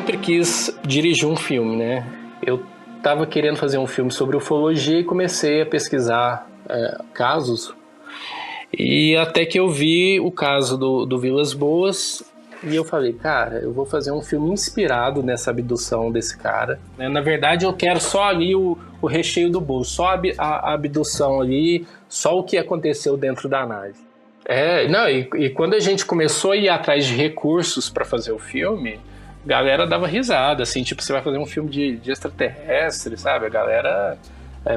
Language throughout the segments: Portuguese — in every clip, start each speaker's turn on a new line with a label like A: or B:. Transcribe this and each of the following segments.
A: sempre quis dirigir um filme, né? Eu estava querendo fazer um filme sobre ufologia e comecei a pesquisar casos. E até que eu vi o caso do Vilas Boas e eu falei, cara, eu vou fazer um filme inspirado nessa abdução desse cara. Na verdade, eu quero só ali o recheio do bolo, só a abdução ali, só o que aconteceu dentro da nave. E quando a gente começou a ir atrás de recursos para fazer o filme, a galera dava risada, assim, tipo, você vai fazer um filme de extraterrestre, sabe? A galera...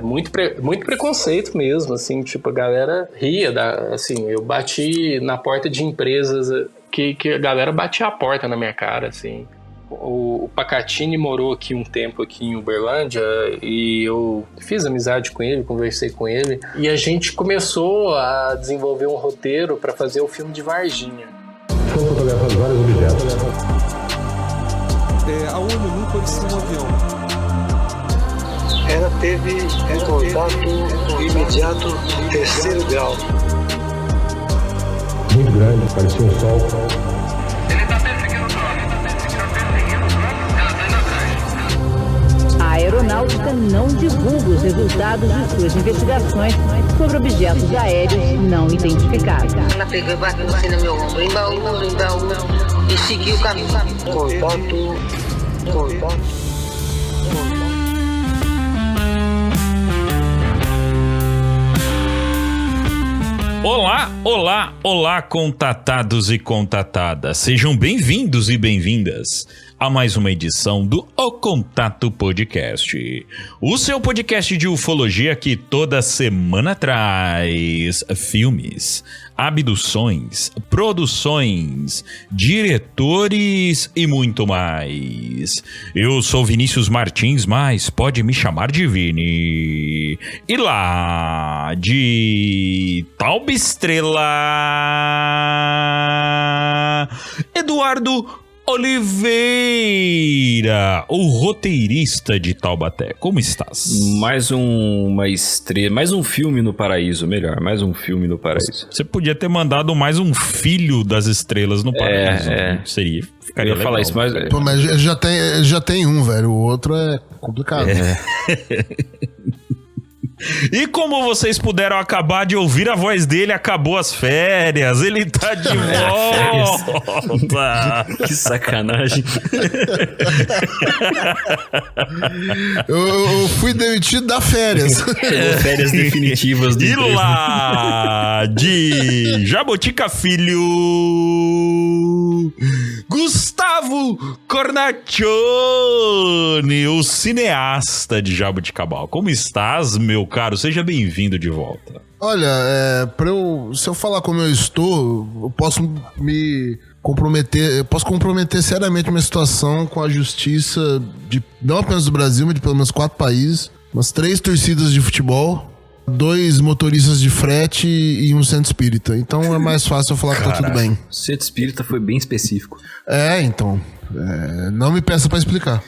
A: muito preconceito mesmo, assim, tipo, a galera ria, assim, eu bati na porta de empresas que a galera batia a porta na minha cara, assim. O Pacatini morou aqui um tempo aqui em Uberlândia e eu fiz amizade com ele, conversei com ele e a gente começou a desenvolver um roteiro para fazer o filme de Varginha.
B: Foram fotografados vários objetos.
C: A ONU nunca ofereceu um avião.
D: Ela teve um contato imediato de terceiro grau.
B: Muito grande, parecia um sol.
E: Ele está perseguindo o drone, ela está indo atrás.
F: A aeronáutica não divulga os resultados de suas investigações sobre objetos aéreos não identificados.
G: Ela pegou e bateu assim no meu ombro, embaú, e seguiu o caminho.
D: Contato.
H: Olá, contatados e contatadas. Sejam bem-vindos e bem-vindas a mais uma edição do O Contato Podcast. O seu podcast de ufologia que toda semana traz filmes, abduções, produções, diretores e muito mais. Eu sou Vinícius Martins, mas pode me chamar de Vini. E lá de Tauba Estrela, Eduardo Oliveira, o roteirista de Taubaté. Como estás?
I: Mais um filme no paraíso, melhor, mais um filme no paraíso.
H: Você podia ter mandado mais um filho das estrelas no paraíso. Seria, ficaria legal.
I: Falar isso, mas...
J: Pô, mas já tem um, velho, o outro é complicado.
H: E como vocês puderam acabar de ouvir a voz dele, acabou as férias, ele tá de volta.
I: Que sacanagem.
J: Eu fui demitido da férias.
I: Férias definitivas do
H: emprego. E lá de Jabotica Filho, Gustavo Cornaccione, o cineasta de Jaboticabal. Como estás, meu caro? Seja bem-vindo de volta.
J: Olha, se eu falar como eu estou, eu posso me comprometer, seriamente uma situação com a justiça de não apenas do Brasil, mas de pelo menos 4 países, umas 3 torcidas de futebol, 2 motoristas de frete e um centro espírita. Então é mais fácil eu falar que tá tudo bem.
I: Centro espírita foi bem específico.
J: Então. Não me peça pra explicar.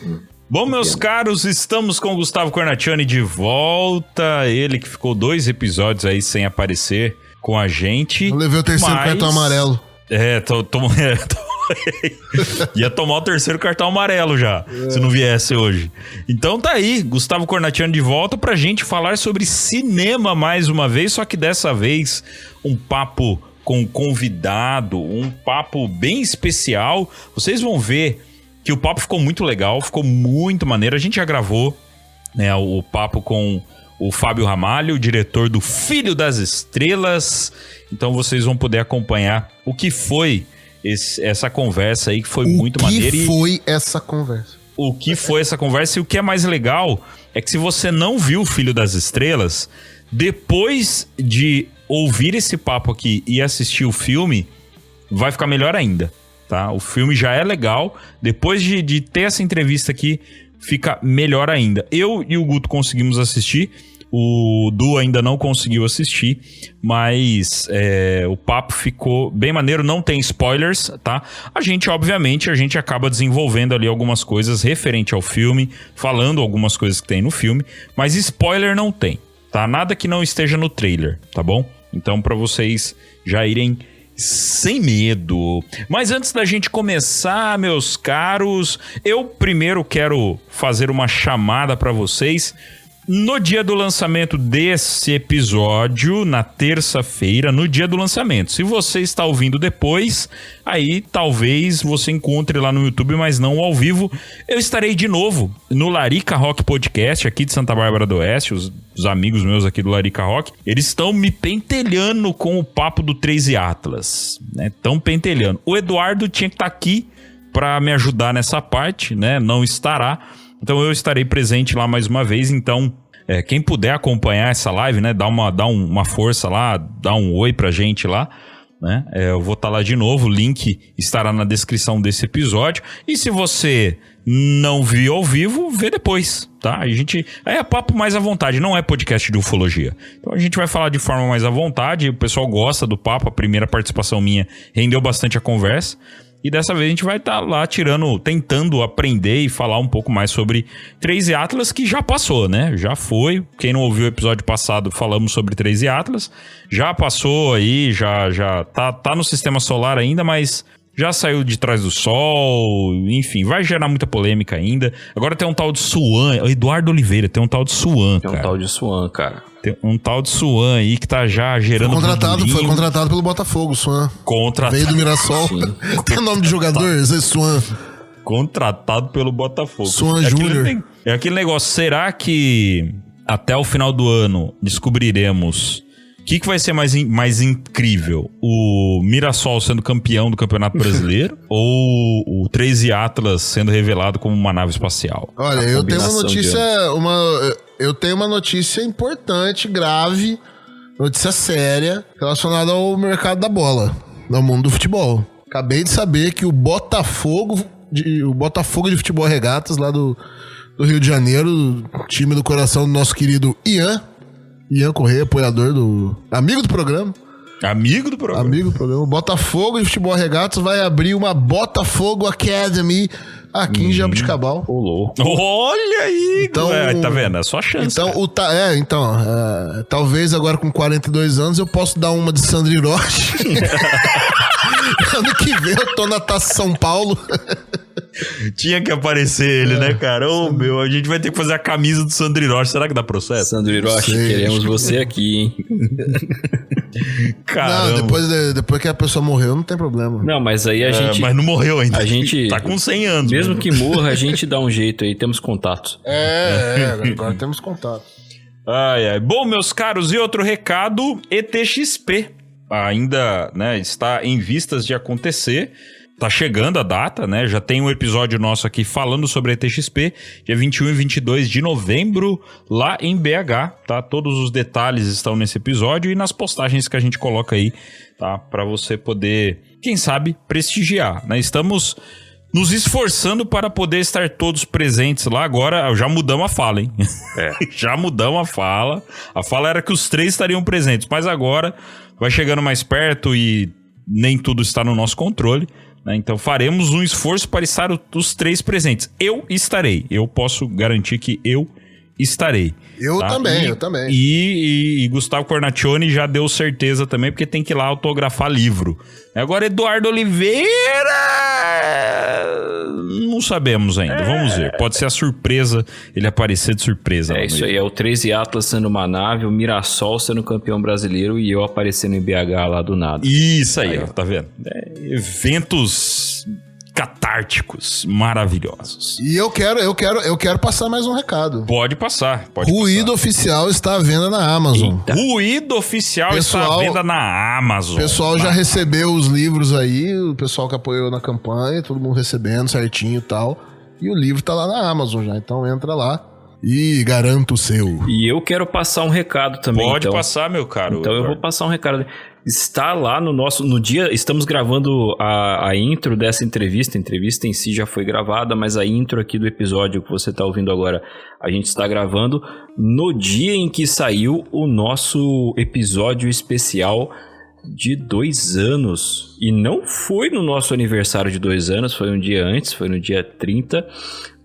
H: Bom, meus caros, estamos com o Gustavo Cornaccione de volta. Ele que ficou 2 episódios aí sem aparecer com a gente.
J: Eu levei o terceiro cartão amarelo.
H: Ia tomar o terceiro cartão amarelo já, se não viesse hoje. Então tá aí, Gustavo Cornaccione de volta pra gente falar sobre cinema mais uma vez, só que dessa vez um papo com convidado, um papo bem especial. Vocês vão ver que o papo ficou muito legal, ficou muito maneiro. A gente já gravou, né, o papo com o Fábio Ramalho, o diretor do Filho das Estrelas. Então vocês vão poder acompanhar o que foi essa conversa aí, que foi muito maneira.
J: O que foi essa conversa?
H: O que foi essa conversa e o que é mais legal é que se você não viu o Filho das Estrelas, depois de ouvir esse papo aqui e assistir o filme, vai ficar melhor ainda. Tá? O filme já é legal. Depois de ter essa entrevista aqui, fica melhor ainda. Eu e o Guto conseguimos assistir. O Du ainda não conseguiu assistir. Mas o papo ficou bem maneiro. Não tem spoilers, tá? Obviamente, a gente acaba desenvolvendo ali algumas coisas referente ao filme, falando algumas coisas que tem no filme. Mas spoiler não tem, tá? Nada que não esteja no trailer, tá bom? Então, pra vocês já irem sem medo. Mas antes da gente começar, meus caros, eu primeiro quero fazer uma chamada para vocês. No dia do lançamento desse episódio, na terça-feira, no dia do lançamento. Se você está ouvindo depois, aí talvez você encontre lá no YouTube, mas não ao vivo. Eu estarei de novo no Larica Rock Podcast, aqui de Santa Bárbara do Oeste. Os amigos meus aqui do Larica Rock, eles estão me pentelhando com o papo do 13 Atlas, né? Estão pentelhando. O Eduardo tinha que estar aqui para me ajudar nessa parte, né? Não estará. Então eu estarei presente lá mais uma vez. Então, quem puder acompanhar essa live, né, dá uma força lá, dá um oi pra gente lá, né? Eu vou estar lá de novo, o link estará na descrição desse episódio. E se você não viu ao vivo, vê depois, tá? A gente é papo mais à vontade, não é podcast de ufologia. Então a gente vai falar de forma mais à vontade, o pessoal gosta do papo, a primeira participação minha rendeu bastante a conversa. E dessa vez a gente vai estar lá tentando aprender e falar um pouco mais sobre 13 Atlas, que já passou, né? Já foi. Quem não ouviu o episódio passado, falamos sobre 13 Atlas. Já passou aí, já tá no sistema solar ainda, mas já saiu de trás do sol. Enfim, vai gerar muita polêmica ainda. Agora tem um tal de Suan, Eduardo Oliveira, tem um tal de Suan, cara.
I: Tem um tal de Suan, cara.
H: Tem um tal de Suan aí que tá já gerando...
J: Foi contratado pelo Botafogo, Suan. Veio do Mirassol. Tem o nome de jogador? Zé Suan.
H: Contratado pelo Botafogo.
J: Suan Júnior.
H: É aquele negócio, será que até o final do ano descobriremos o que vai ser mais incrível? O Mirassol sendo campeão do Campeonato Brasileiro ou o 13 Atlas sendo revelado como uma nave espacial?
J: Olha, eu tenho uma notícia importante, grave, notícia séria, relacionada ao mercado da bola, no mundo do futebol. Acabei de saber que o Botafogo de Futebol Regatas, lá do Rio de Janeiro, time do coração do nosso querido Ian Correia, apoiador amigo do programa.
H: Amigo do programa.
J: O Botafogo de Futebol Regatas vai abrir uma Botafogo Academy aqui em Jabuticabal.
H: Olha aí!
J: Então,
H: tá vendo? É só chance.
J: Então, talvez agora com 42 anos eu possa dar uma de Sandro Hiroshi. Ano que vem eu tô na Taça São Paulo.
H: Tinha que aparecer ele, né, cara? A gente vai ter que fazer a camisa do Sandro Hiroshi. Será que dá processo?
I: Sandro Hiroshi, queremos você aqui, hein?
H: Caramba.
J: Não, depois que a pessoa morreu, não tem problema.
I: Não, mas aí a gente...
H: Mas não morreu ainda.
I: A gente...
H: Tá com 100 anos.
I: Mesmo que morra, a gente dá um jeito aí. Temos contatos.
J: Agora temos contato.
H: Bom, meus caros, e outro recado, ETXP. Ainda, né, está em vistas de acontecer. Tá chegando a data, né? Já tem um episódio nosso aqui falando sobre a ETXP, dia 21 e 22 de novembro, lá em BH, tá? Todos os detalhes estão nesse episódio e nas postagens que a gente coloca aí, tá? Para você poder, quem sabe, prestigiar, né? Estamos nos esforçando para poder estar todos presentes lá. Agora, já mudamos a fala, hein? Já mudamos a fala. A fala era que os 3 estariam presentes, mas agora vai chegando mais perto e nem tudo está no nosso controle. Então faremos um esforço para estar os 3 presentes. Eu estarei. Eu posso garantir que eu estarei.
J: Eu também.
H: E Gustavo Cornaccioni já deu certeza também, porque tem que ir lá autografar livro. Agora Eduardo Oliveira... Não sabemos ainda, vamos ver. Pode ser a surpresa, ele aparecer de surpresa.
I: É isso aí, é o 13 Atlas sendo uma nave, o Mirassol sendo campeão brasileiro e eu aparecendo em BH lá do nada.
H: Isso aí, ó, tá vendo? Eventos catárticos, maravilhosos.
J: E eu quero passar mais um recado.
H: Pode passar.
J: Ruído Oficial está à venda na Amazon.
H: Eita. Ruído Oficial está à venda na Amazon.
J: O pessoal já recebeu os livros aí, o pessoal que apoiou na campanha, todo mundo recebendo certinho e tal. E o livro tá lá na Amazon já, então entra lá e garanta o seu.
I: E eu quero passar um recado também.
H: Pode passar, meu caro.
I: Então eu vou passar um recado. Está lá no dia, estamos gravando a intro dessa entrevista. A entrevista em si já foi gravada, mas a intro aqui do episódio que você está ouvindo agora, a gente está gravando no dia em que saiu o nosso episódio especial de 2 anos. E não foi no nosso aniversário de 2 anos, foi um dia antes, foi no dia 30.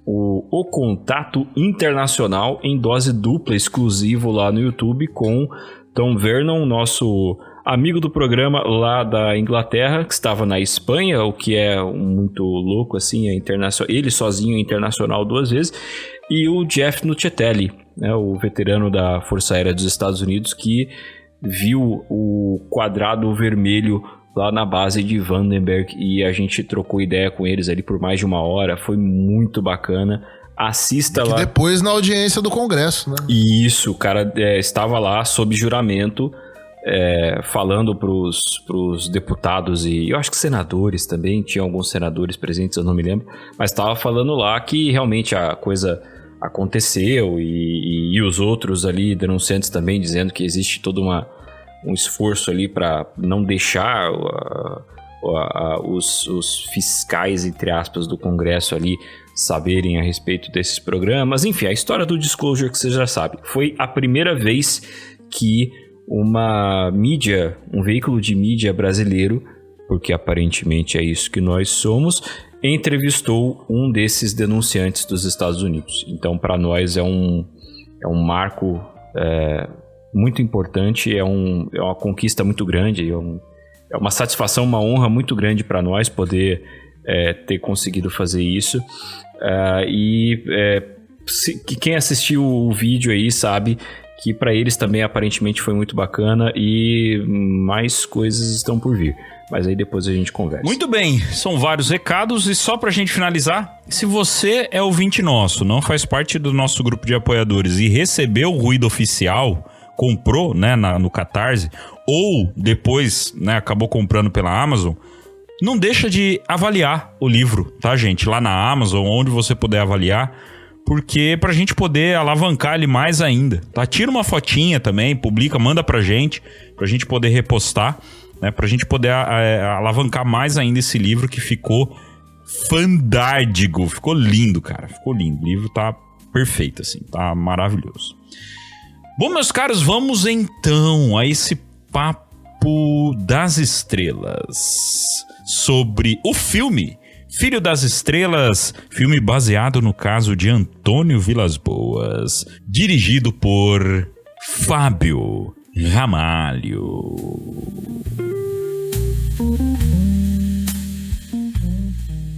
I: O Contato Internacional em dose dupla, exclusivo lá no YouTube, com Tom Vernon, nosso amigo do programa lá da Inglaterra, que estava na Espanha, o que é muito louco, assim, ele sozinho é internacional 2 vezes, e o Jeff Nuccitelli, né, o veterano da Força Aérea dos Estados Unidos, que viu o quadrado vermelho lá na base de Vandenberg, e a gente trocou ideia com eles ali por mais de 1 hora, foi muito bacana. Assista lá.
J: Depois na audiência do Congresso, né?
I: Isso, o cara estava lá sob juramento, falando pros deputados e eu acho que senadores também, tinha alguns senadores presentes, eu não me lembro, mas estava falando lá que realmente a coisa aconteceu e os outros ali denunciantes também dizendo que existe todo um esforço ali para não deixar os fiscais, entre aspas, do Congresso ali saberem a respeito desses programas. Enfim, a história do Disclosure que você já sabe. Foi a primeira vez que uma mídia, um veículo de mídia brasileiro, porque aparentemente é isso que nós somos, entrevistou um desses denunciantes dos Estados Unidos. Então, para nós é um marco muito importante, é uma conquista muito grande, é uma satisfação, uma honra muito grande para nós poder ter conseguido fazer isso. Quem assistiu o vídeo aí sabe que para eles também aparentemente foi muito bacana e mais coisas estão por vir. Mas aí depois a gente conversa.
H: Muito bem, são vários recados e só pra gente finalizar, se você é ouvinte nosso, não faz parte do nosso grupo de apoiadores e recebeu o Ruído Oficial, comprou, né, no Catarse, ou depois, né, acabou comprando pela Amazon, não deixa de avaliar o livro, tá, gente? Lá na Amazon, onde você puder avaliar, porque pra gente poder alavancar ele mais ainda, tá? Tira uma fotinha também, publica, manda pra gente poder repostar, né? Pra gente poder alavancar mais ainda esse livro que ficou fandástico, ficou lindo, cara, ficou lindo. O livro tá perfeito, assim, tá maravilhoso. Bom, meus caros, vamos então a esse papo das estrelas sobre o filme Filho das Estrelas, filme baseado no caso de Antônio Vilas-Boas, dirigido por Fábio Ramalho.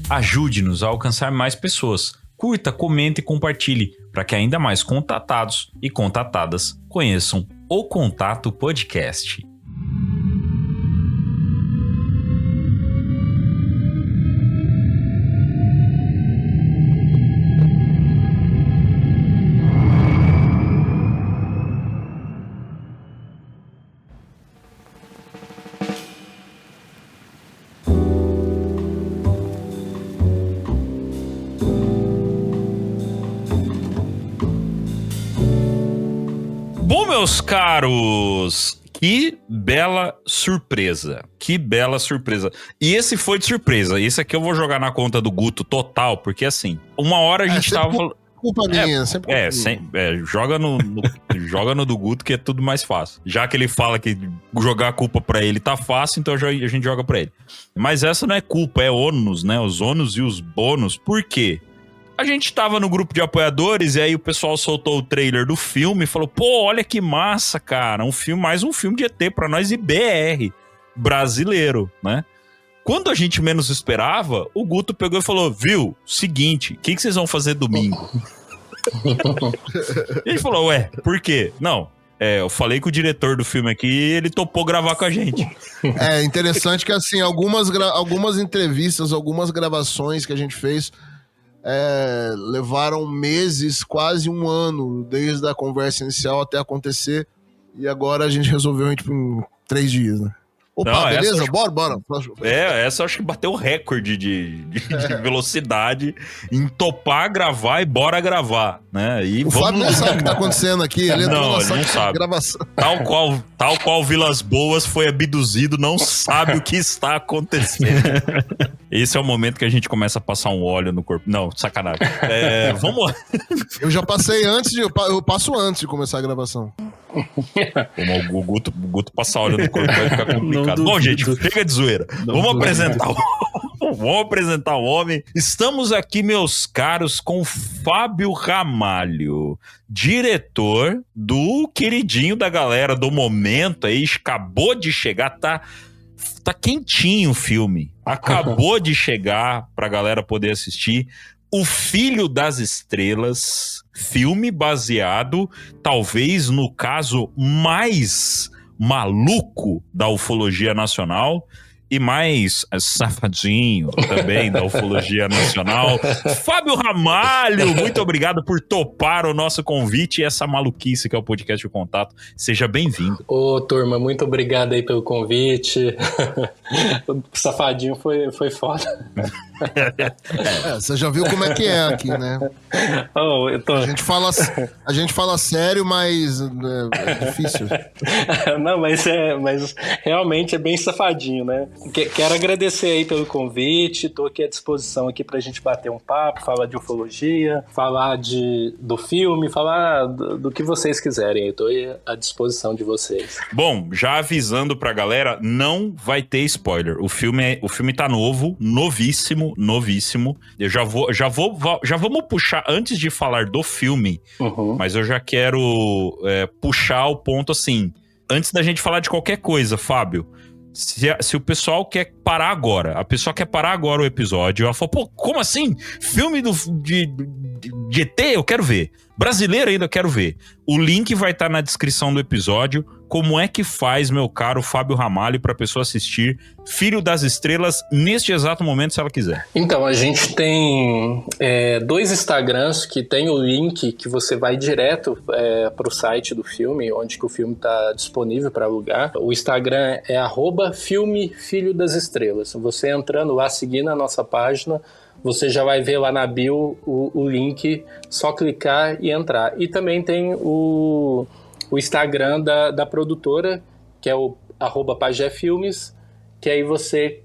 H: Ajude-nos a alcançar mais pessoas. Curta, comente e compartilhe para que ainda mais contatados e contatadas conheçam o Contato Podcast. Meus caros, que bela surpresa, que bela surpresa. E esse foi de surpresa, esse aqui eu vou jogar na conta do Guto total, porque assim, 1 hora a gente tava...
J: Culpa minha, sempre
H: joga no do Guto que é tudo mais fácil. Já que ele fala que jogar a culpa pra ele tá fácil, então a gente joga pra ele. Mas essa não é culpa, é ônus, né? Os ônus e os bônus. Por quê? A gente tava no grupo de apoiadores e aí o pessoal soltou o trailer do filme e falou, pô, olha que massa, cara, mais um filme de ET pra nós e BR, brasileiro, né? Quando a gente menos esperava, o Guto pegou e falou, viu, seguinte, o que vocês vão fazer domingo? E ele falou, ué, por quê? Não, eu falei com o diretor do filme aqui e ele topou gravar com a gente.
J: É interessante que assim, algumas entrevistas, algumas gravações que a gente fez... levaram meses, quase 1 ano, desde a conversa inicial até acontecer, e agora a gente resolveu em 3 dias, né? Opa, não, beleza? Bora.
H: Essa eu acho que bateu o recorde de velocidade em topar, gravar e bora gravar, né? E
J: o Fábio não sabe o que tá acontecendo aqui, ele entrou na sala de gravação.
H: Tal qual Vilas-Boas foi abduzido, não sabe o que está acontecendo. Esse é o momento que a gente começa a passar um óleo no corpo. Não, sacanagem. Vamos lá.
J: Eu já passei eu passo antes de começar a gravação.
H: O Guto passar óleo no corpo vai ficar complicado. Bom, gente, chega de zoeira. Vamos apresentar Vamos apresentar o homem. Estamos aqui, meus caros, com Fábio Ramalho, diretor do queridinho da galera do momento aí, acabou de chegar, tá quentinho o filme. Acabou de chegar pra galera poder assistir. O Filho das Estrelas, filme baseado, talvez no caso mais maluco da ufologia nacional e mais safadinho também da ufologia nacional. Fábio Ramalho, muito obrigado por topar o nosso convite e essa maluquice que é o podcast de Contato. Seja bem-vindo.
A: Ô, turma, muito obrigado aí pelo convite. O safadinho foi foda.
J: Você já viu como é que é aqui, né?
A: Oh,
J: A gente fala sério, mas é difícil.
A: Não, mas realmente é bem safadinho, né? Quero agradecer aí pelo convite, tô aqui à disposição aqui pra gente bater um papo, falar de ufologia, falar do filme, falar do que vocês quiserem, eu tô aí à disposição de vocês.
H: Bom, já avisando pra galera, não vai ter spoiler, o filme tá novíssimo. Já vamos puxar, antes de falar do filme, mas eu já quero puxar o ponto assim, antes da gente falar de qualquer coisa, Fábio. Se o pessoal quer parar agora, a pessoa quer parar agora o episódio, ela fala, pô, como assim? Filme de ET, eu quero ver. Brasileiro ainda, eu quero ver. O link vai estar na descrição do episódio. Como é que faz, meu caro Fábio Ramalho, para a pessoa assistir Filho das Estrelas neste exato momento, se ela quiser?
A: Então, a gente tem 2 Instagrams que tem o link que você vai direto para o site do filme, onde que o filme está disponível para alugar. O Instagram é @filme Filho das Estrelas. Você entrando lá, seguindo a nossa página, você já vai ver lá na bio o link, só clicar e entrar. E também tem o Instagram da produtora, que é o @pagefilmes, que aí você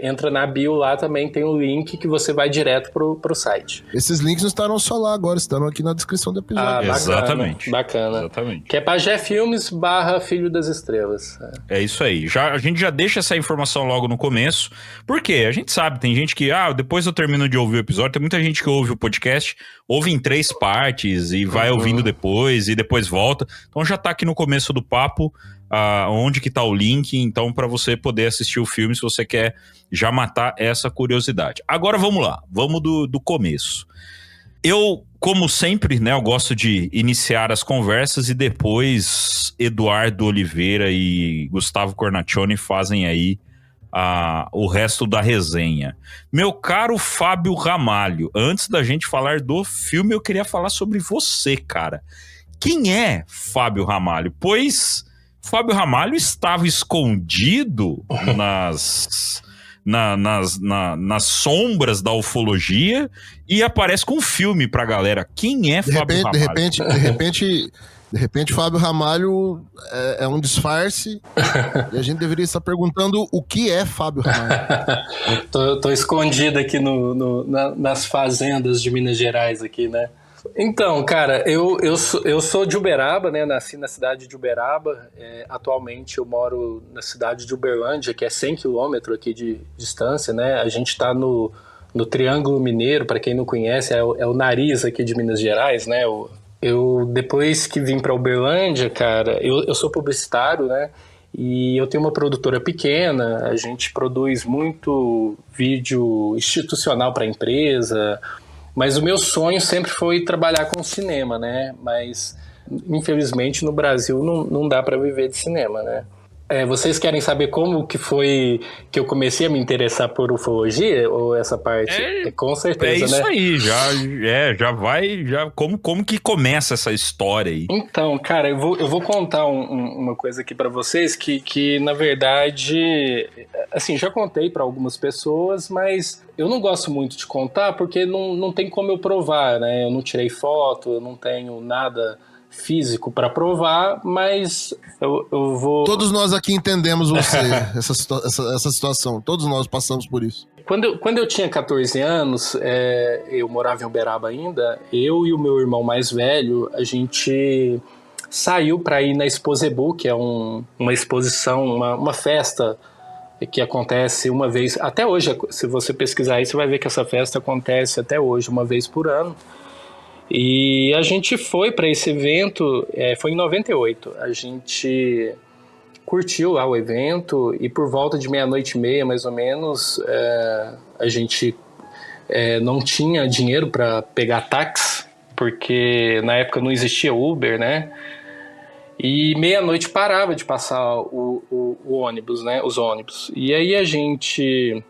A: entra na bio lá, também tem um link que você vai direto pro site.
J: Esses links não estarão só lá agora, estarão aqui na descrição do episódio.
A: Bacana,
H: exatamente.
A: Bacana.
H: Exatamente.
A: Que é pagefilmes/Filho das Estrelas.
H: É isso aí. A gente já deixa essa informação logo no começo, porque a gente sabe, tem gente que, depois eu termino de ouvir o episódio, tem muita gente que ouve o podcast, ouve em 3 partes e vai ouvindo depois e depois volta. Então já tá aqui no começo do papo, onde que tá o link, então para você poder assistir o filme se você quer já matar essa curiosidade. Agora vamos lá, vamos do começo. Eu, como sempre, né, eu gosto de iniciar as conversas e depois Eduardo Oliveira e Gustavo Cornaccioni fazem aí o resto da resenha. Meu caro Fábio Ramalho, antes da gente falar do filme, eu queria falar sobre você, cara. Quem é Fábio Ramalho? Pois Fábio Ramalho estava escondido nas sombras da ufologia e aparece com um filme pra galera. Quem é Fábio Ramalho?
J: De repente, Fábio Ramalho é um disfarce e a gente deveria estar perguntando o que é Fábio Ramalho.
A: Tô escondido aqui nas fazendas de Minas Gerais aqui, né? Então, cara, eu sou de Uberaba, né? Nasci na cidade de Uberaba. Atualmente eu moro na cidade de Uberlândia, que é 100 km aqui de distância, né? A gente tá no Triângulo Mineiro, para quem não conhece, é o nariz aqui de Minas Gerais, né? Eu depois que vim para Uberlândia, cara, eu sou publicitário, né? E eu tenho uma produtora pequena, a gente produz muito vídeo institucional para empresa. Mas o meu sonho sempre foi trabalhar com cinema, né? Mas, infelizmente, no Brasil não dá para viver de cinema, né? Vocês querem saber como que foi que eu comecei a me interessar por ufologia? Ou essa parte? Com certeza, né?
H: É isso aí, já vai... Como que começa essa história aí?
A: Então, cara, eu vou contar uma coisa aqui pra vocês que, na verdade, assim, já contei pra algumas pessoas, mas eu não gosto muito de contar porque não tem como eu provar, né? Eu não tirei foto, eu não tenho nada físico para provar, mas eu vou...
J: Todos nós aqui entendemos você, essa situação. Todos nós passamos por isso.
A: Quando eu tinha 14 anos, eu morava em Uberaba ainda, eu e o meu irmão mais velho, a gente saiu para ir na Exposebu, que é uma exposição, uma festa que acontece uma vez, até hoje, se você pesquisar aí, você vai ver que essa festa acontece até hoje, uma vez por ano. E a gente foi para esse evento, foi em 98, a gente curtiu lá o evento e por volta de 00:30, mais ou menos, a gente não tinha dinheiro para pegar táxi, porque na época não existia Uber, né? E 00:00 parava de passar o ônibus, né? Os ônibus. E aí a gente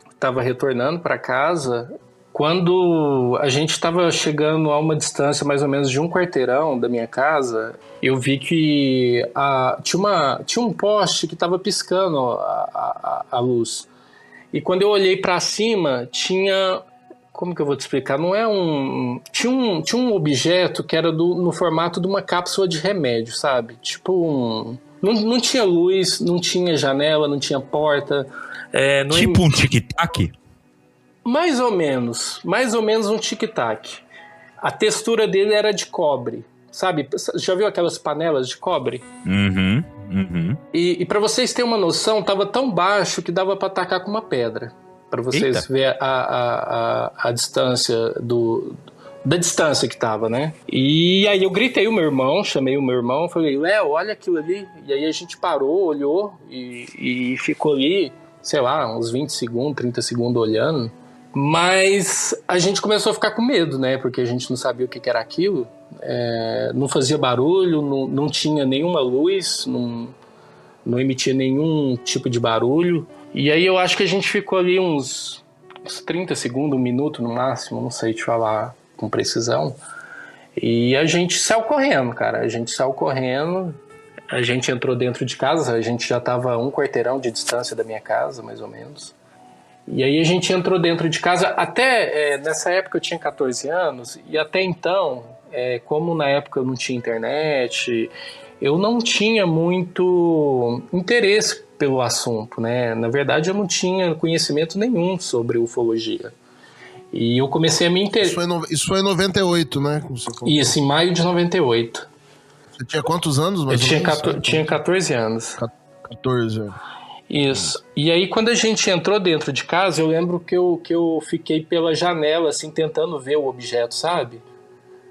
A: estava retornando para casa. Quando a gente estava chegando a uma distância mais ou menos de 1 quarteirão da minha casa, eu vi que tinha um poste que estava piscando a luz. E quando eu olhei para cima, tinha... Como que eu vou te explicar? Não é tinha um objeto que era no formato de uma cápsula de remédio, sabe? Tipo não tinha luz, não tinha janela, não tinha porta.
H: Tipo um tic-tac?
A: Mais ou menos um tic-tac. A textura dele era de cobre, sabe? Já viu aquelas panelas de cobre?
H: Uhum.
A: E para vocês terem uma noção, tava tão baixo que dava para atacar com uma pedra. Para vocês verem a distância da distância que tava, né? E aí eu gritei chamei o meu irmão, falei, Léo, olha aquilo ali. E aí a gente parou, olhou e ficou ali, sei lá, uns 20 segundos, 30 segundos olhando. Mas a gente começou a ficar com medo, né? Porque a gente não sabia o que era aquilo. Não fazia barulho, não tinha nenhuma luz, não emitia nenhum tipo de barulho. E aí eu acho que a gente ficou ali uns 30 segundos, 1 minuto no máximo, não sei te falar com precisão. E a gente saiu correndo, cara. A gente saiu correndo, a gente entrou dentro de casa, a gente já estava a 1 quarteirão de distância da minha casa, mais ou menos. E aí a gente entrou dentro de casa, até nessa época eu tinha 14 anos, e até então, como na época eu não tinha internet, eu não tinha muito interesse pelo assunto, né? Na verdade, eu não tinha conhecimento nenhum sobre ufologia. E eu comecei a me interessar...
J: Isso foi em 98, né?
A: Isso, em maio de 98.
J: Você tinha quantos anos?
A: Eu tinha 14 anos.
J: 14 anos.
A: Isso. E aí, quando a gente entrou dentro de casa, eu lembro que eu fiquei pela janela, assim, tentando ver o objeto, sabe?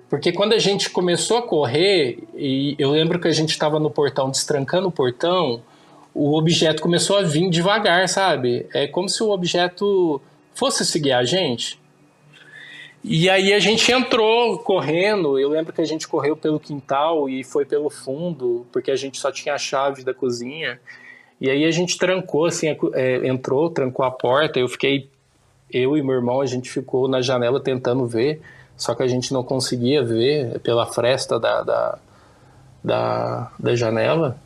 A: Porque quando a gente começou a correr, e eu lembro que a gente estava no portão, destrancando o portão, o objeto começou a vir devagar, sabe? É como se o objeto fosse seguir a gente. E aí a gente entrou correndo, eu lembro que a gente correu pelo quintal e foi pelo fundo, porque a gente só tinha a chave da cozinha. E aí a gente trancou, assim, entrou, trancou a porta, eu e meu irmão, a gente ficou na janela tentando ver, só que a gente não conseguia ver pela fresta da janela.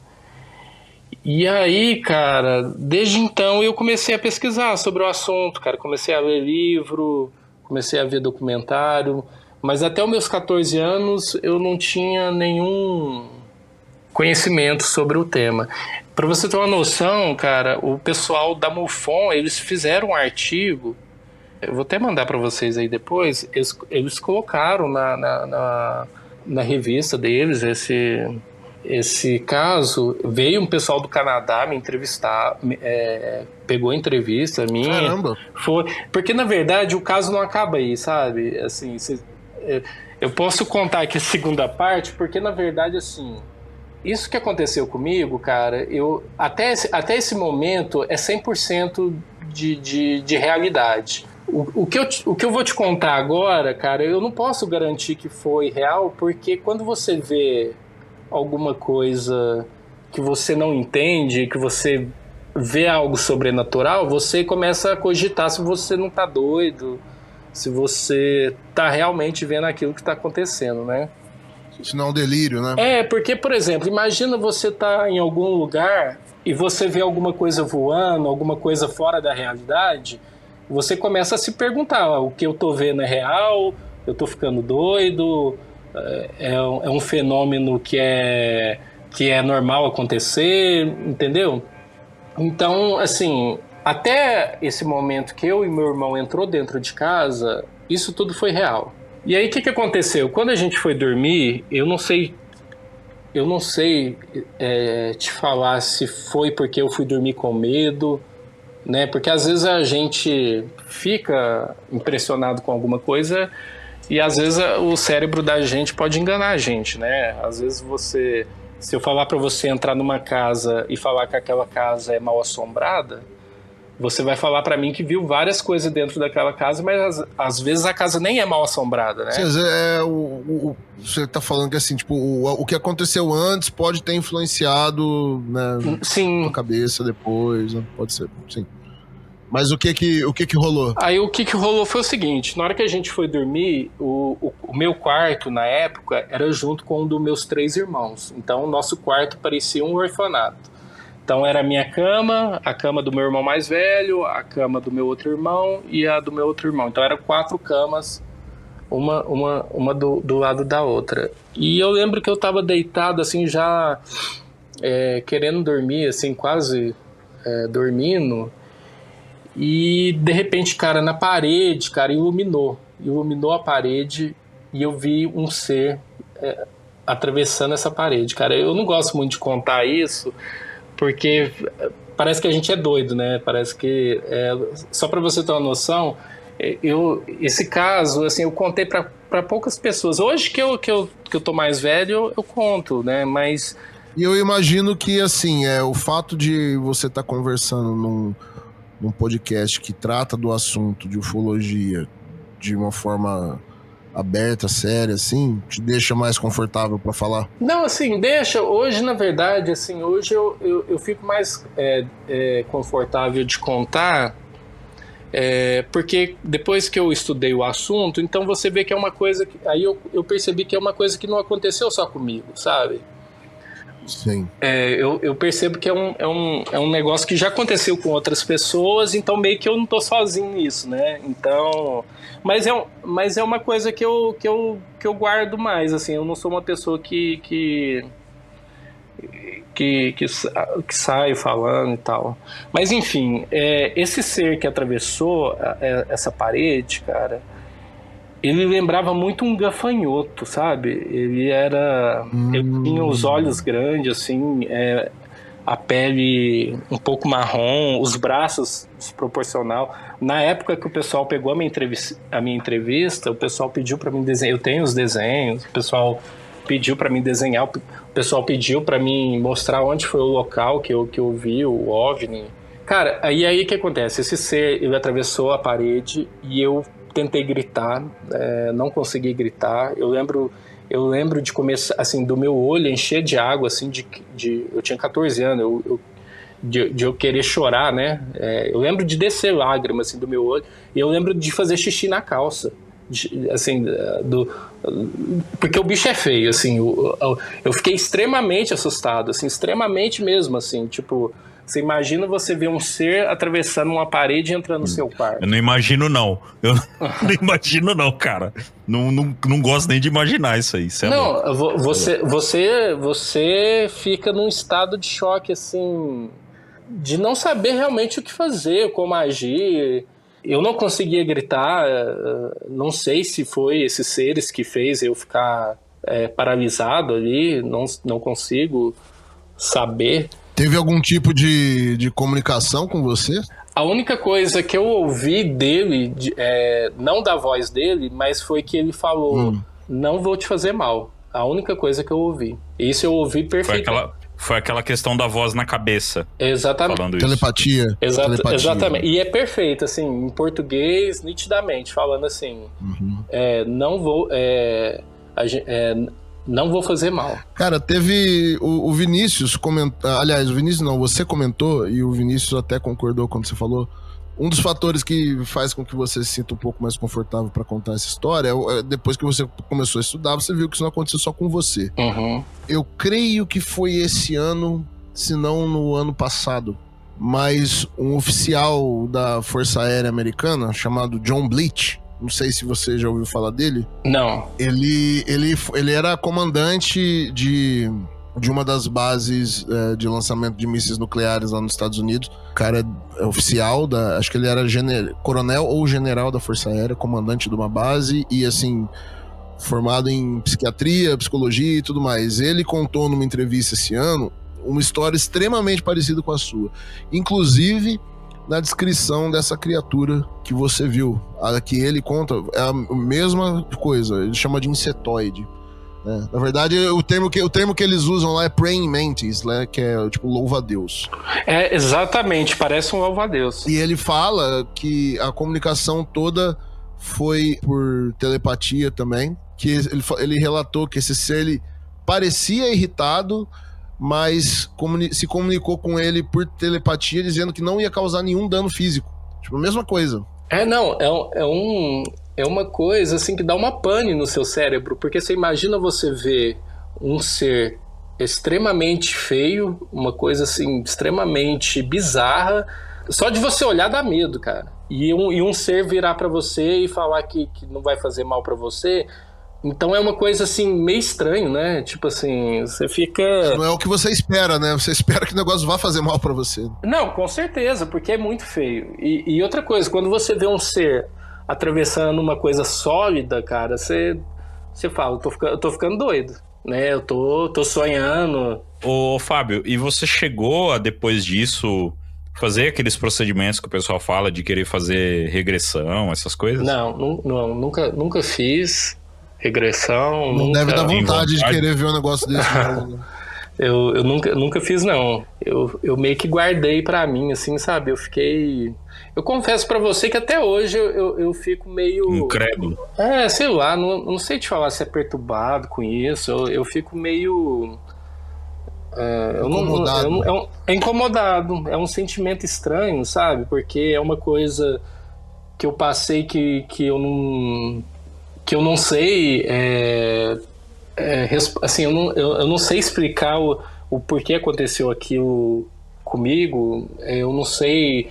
A: E aí, cara, desde então eu comecei a pesquisar sobre o assunto, cara. Comecei a ler livro, comecei a ver documentário, mas até os meus 14 anos eu não tinha nenhum conhecimento sobre o tema. Para você ter uma noção, cara, o pessoal da MUFON, eles fizeram um artigo, eu vou até mandar para vocês aí depois, eles colocaram na revista deles esse caso. Veio um pessoal do Canadá me entrevistar, pegou a entrevista minha.
J: Caramba!
A: Foi, porque na verdade o caso não acaba aí, sabe? Assim, eu posso contar aqui a segunda parte, porque na verdade, assim, isso que aconteceu comigo, cara, até esse momento é 100% de realidade. O que eu vou te contar agora, cara, eu não posso garantir que foi real, porque quando você vê alguma coisa que você não entende, que você vê algo sobrenatural, você começa a cogitar se você não tá doido, se você tá realmente vendo aquilo que tá acontecendo, né?
J: Se não é um delírio, né?
A: Porque, por exemplo, imagina você tá em algum lugar e você vê alguma coisa voando, alguma coisa fora da realidade, você começa a se perguntar, o que eu tô vendo é real? Eu tô ficando doido? É um fenômeno que é normal acontecer, entendeu? Então, assim, até esse momento que eu e meu irmão entrou dentro de casa, isso tudo foi real. E aí, o que aconteceu? Quando a gente foi dormir, eu não sei eu não sei te falar se foi porque eu fui dormir com medo, né? Porque às vezes a gente fica impressionado com alguma coisa e às vezes o cérebro da gente pode enganar a gente, né? Às vezes se eu falar para você entrar numa casa e falar que aquela casa é mal assombrada, você vai falar para mim que viu várias coisas dentro daquela casa, mas às vezes a casa nem é mal assombrada, né?
J: Você tá falando que assim, tipo, o que aconteceu antes pode ter influenciado, né,
A: sim,
J: na cabeça depois, né? Pode ser, sim. Mas o que rolou?
A: Aí o que rolou foi o seguinte, na hora que a gente foi dormir, o meu quarto, na época, era junto com um dos meus 3 irmãos. Então o nosso quarto parecia um orfanato. Então era a minha cama, a cama do meu irmão mais velho, a cama do meu outro irmão e a do meu outro irmão. Então eram 4 camas, uma do lado da outra. E eu lembro que eu tava deitado assim já querendo dormir, assim quase dormindo. E de repente, cara, na parede, cara, iluminou a parede e eu vi um ser atravessando essa parede. Cara, eu não gosto muito de contar isso, porque parece que a gente é doido, né? Parece que... só para você ter uma noção, esse caso, assim, eu contei para poucas pessoas. Hoje que eu tô mais velho, eu conto, né? Mas...
J: E eu imagino que, assim, o fato de você estar conversando num podcast que trata do assunto de ufologia de uma forma aberta, séria, assim, te deixa mais confortável pra falar?
A: Não, assim, deixa. Hoje, na verdade, assim, hoje eu fico mais confortável de contar, porque depois que eu estudei o assunto, então você vê que é uma coisa que... Aí eu percebi que é uma coisa que não aconteceu só comigo, sabe?
J: Sim.
A: Eu percebo que é um negócio que já aconteceu com outras pessoas, então meio que eu não tô sozinho nisso, né? Então... Mas é uma coisa que eu guardo mais, assim. Eu não sou uma pessoa que sai falando e tal. Mas enfim, esse ser que atravessou essa parede, cara, ele lembrava muito um gafanhoto, sabe? Ele tinha os olhos grandes, assim, a pele um pouco marrom, os braços desproporcional. Na época que o pessoal pegou a minha entrevista, o pessoal pediu para mim desenhar. Eu tenho os desenhos, o pessoal pediu para mim desenhar, o pessoal pediu para mim mostrar onde foi o local que eu vi o OVNI. Cara, aí o que acontece? Esse ser, ele atravessou a parede e eu tentei gritar, não consegui gritar. Eu lembro de começar, assim, do meu olho encher de água, assim, eu tinha 14 anos, de eu querer chorar, né? Eu lembro de descer lágrimas, assim, do meu olho, e eu lembro de fazer xixi na calça, assim, porque o bicho é feio, assim, eu fiquei extremamente assustado, assim, extremamente mesmo, assim, tipo... Você imagina você ver um ser atravessando uma parede e entrando no seu quarto.
H: Eu não imagino, não. Eu não imagino, não, cara. Não gosto nem de imaginar isso aí.
A: Você fica num estado de choque, assim, de não saber realmente o que fazer, como agir. Eu não conseguia gritar, não sei se foi esses seres que fez eu ficar paralisado ali, não consigo saber.
J: Teve algum tipo de comunicação com você?
A: A única coisa que eu ouvi dele, não da voz dele, mas foi que ele falou, não vou te fazer mal. A única coisa que eu ouvi. Isso eu ouvi perfeitamente.
H: Foi aquela questão da voz na cabeça.
A: Exatamente.
H: Falando
J: telepatia.
H: Isso.
J: Telepatia.
A: Exatamente. E é perfeito, assim, em português, nitidamente, falando assim, não vou... não vou fazer mal.
J: Cara, teve o Vinícius comentar. Aliás, o Vinícius não, você comentou, e o Vinícius até concordou quando você falou. Um dos fatores que faz com que você se sinta um pouco mais confortável pra contar essa história depois que você começou a estudar, você viu que isso não aconteceu só com você.
A: Uhum.
J: Eu creio que foi esse ano, se não no ano passado, mas um oficial da Força Aérea Americana chamado John Bleach. Não sei se você já ouviu falar dele.
A: Não.
J: Ele era comandante de uma das bases de lançamento de mísseis nucleares lá nos Estados Unidos. O cara é oficial acho que ele era coronel ou general da Força Aérea, comandante de uma base. E assim, formado em psiquiatria, psicologia e tudo mais. Ele contou numa entrevista esse ano uma história extremamente parecida com a sua. Inclusive, na descrição dessa criatura que você viu. A que ele conta é a mesma coisa, ele chama de insetoide. Né? Na verdade, o termo que eles usam lá é praying mantis, né? Que é tipo louva-a-Deus.
A: É, exatamente, parece um louva-a-Deus.
J: E ele fala que a comunicação toda foi por telepatia também, que ele relatou que esse ser ele parecia irritado, mas se comunicou com ele por telepatia, dizendo que não ia causar nenhum dano físico. Tipo, a mesma coisa.
A: É uma coisa assim que dá uma pane no seu cérebro, porque você imagina você ver um ser extremamente feio, uma coisa assim extremamente bizarra, só de você olhar dá medo, cara. E um ser virar pra você e falar que não vai fazer mal pra você. Então é uma coisa assim meio estranho, né? Tipo assim, você fica...
J: Não é o que você espera, né? Você espera que o negócio vá fazer mal pra você.
A: Não, com certeza, porque é muito feio. E outra coisa, quando você vê um ser atravessando uma coisa sólida, cara, você fala, eu tô ficando doido, né? Eu tô sonhando.
H: Ô, Fábio, e você chegou a, depois disso, fazer aqueles procedimentos que o pessoal fala de querer fazer regressão, essas coisas?
A: Não, nunca fiz regressão.
J: Não
A: nunca...
J: deve dar vontade de querer ver um negócio desse.
A: Eu nunca fiz, não. Eu meio que guardei pra mim, assim, sabe? Eu confesso pra você que até hoje eu fico meio...
H: Incrédulo.
A: Sei lá, não sei te falar se é perturbado com isso. Eu fico meio...
J: Incomodado.
A: É incomodado. É um sentimento estranho, sabe? Porque é uma coisa que eu passei que eu não sei... assim, eu não sei explicar o porquê aconteceu aquilo comigo. Eu não sei...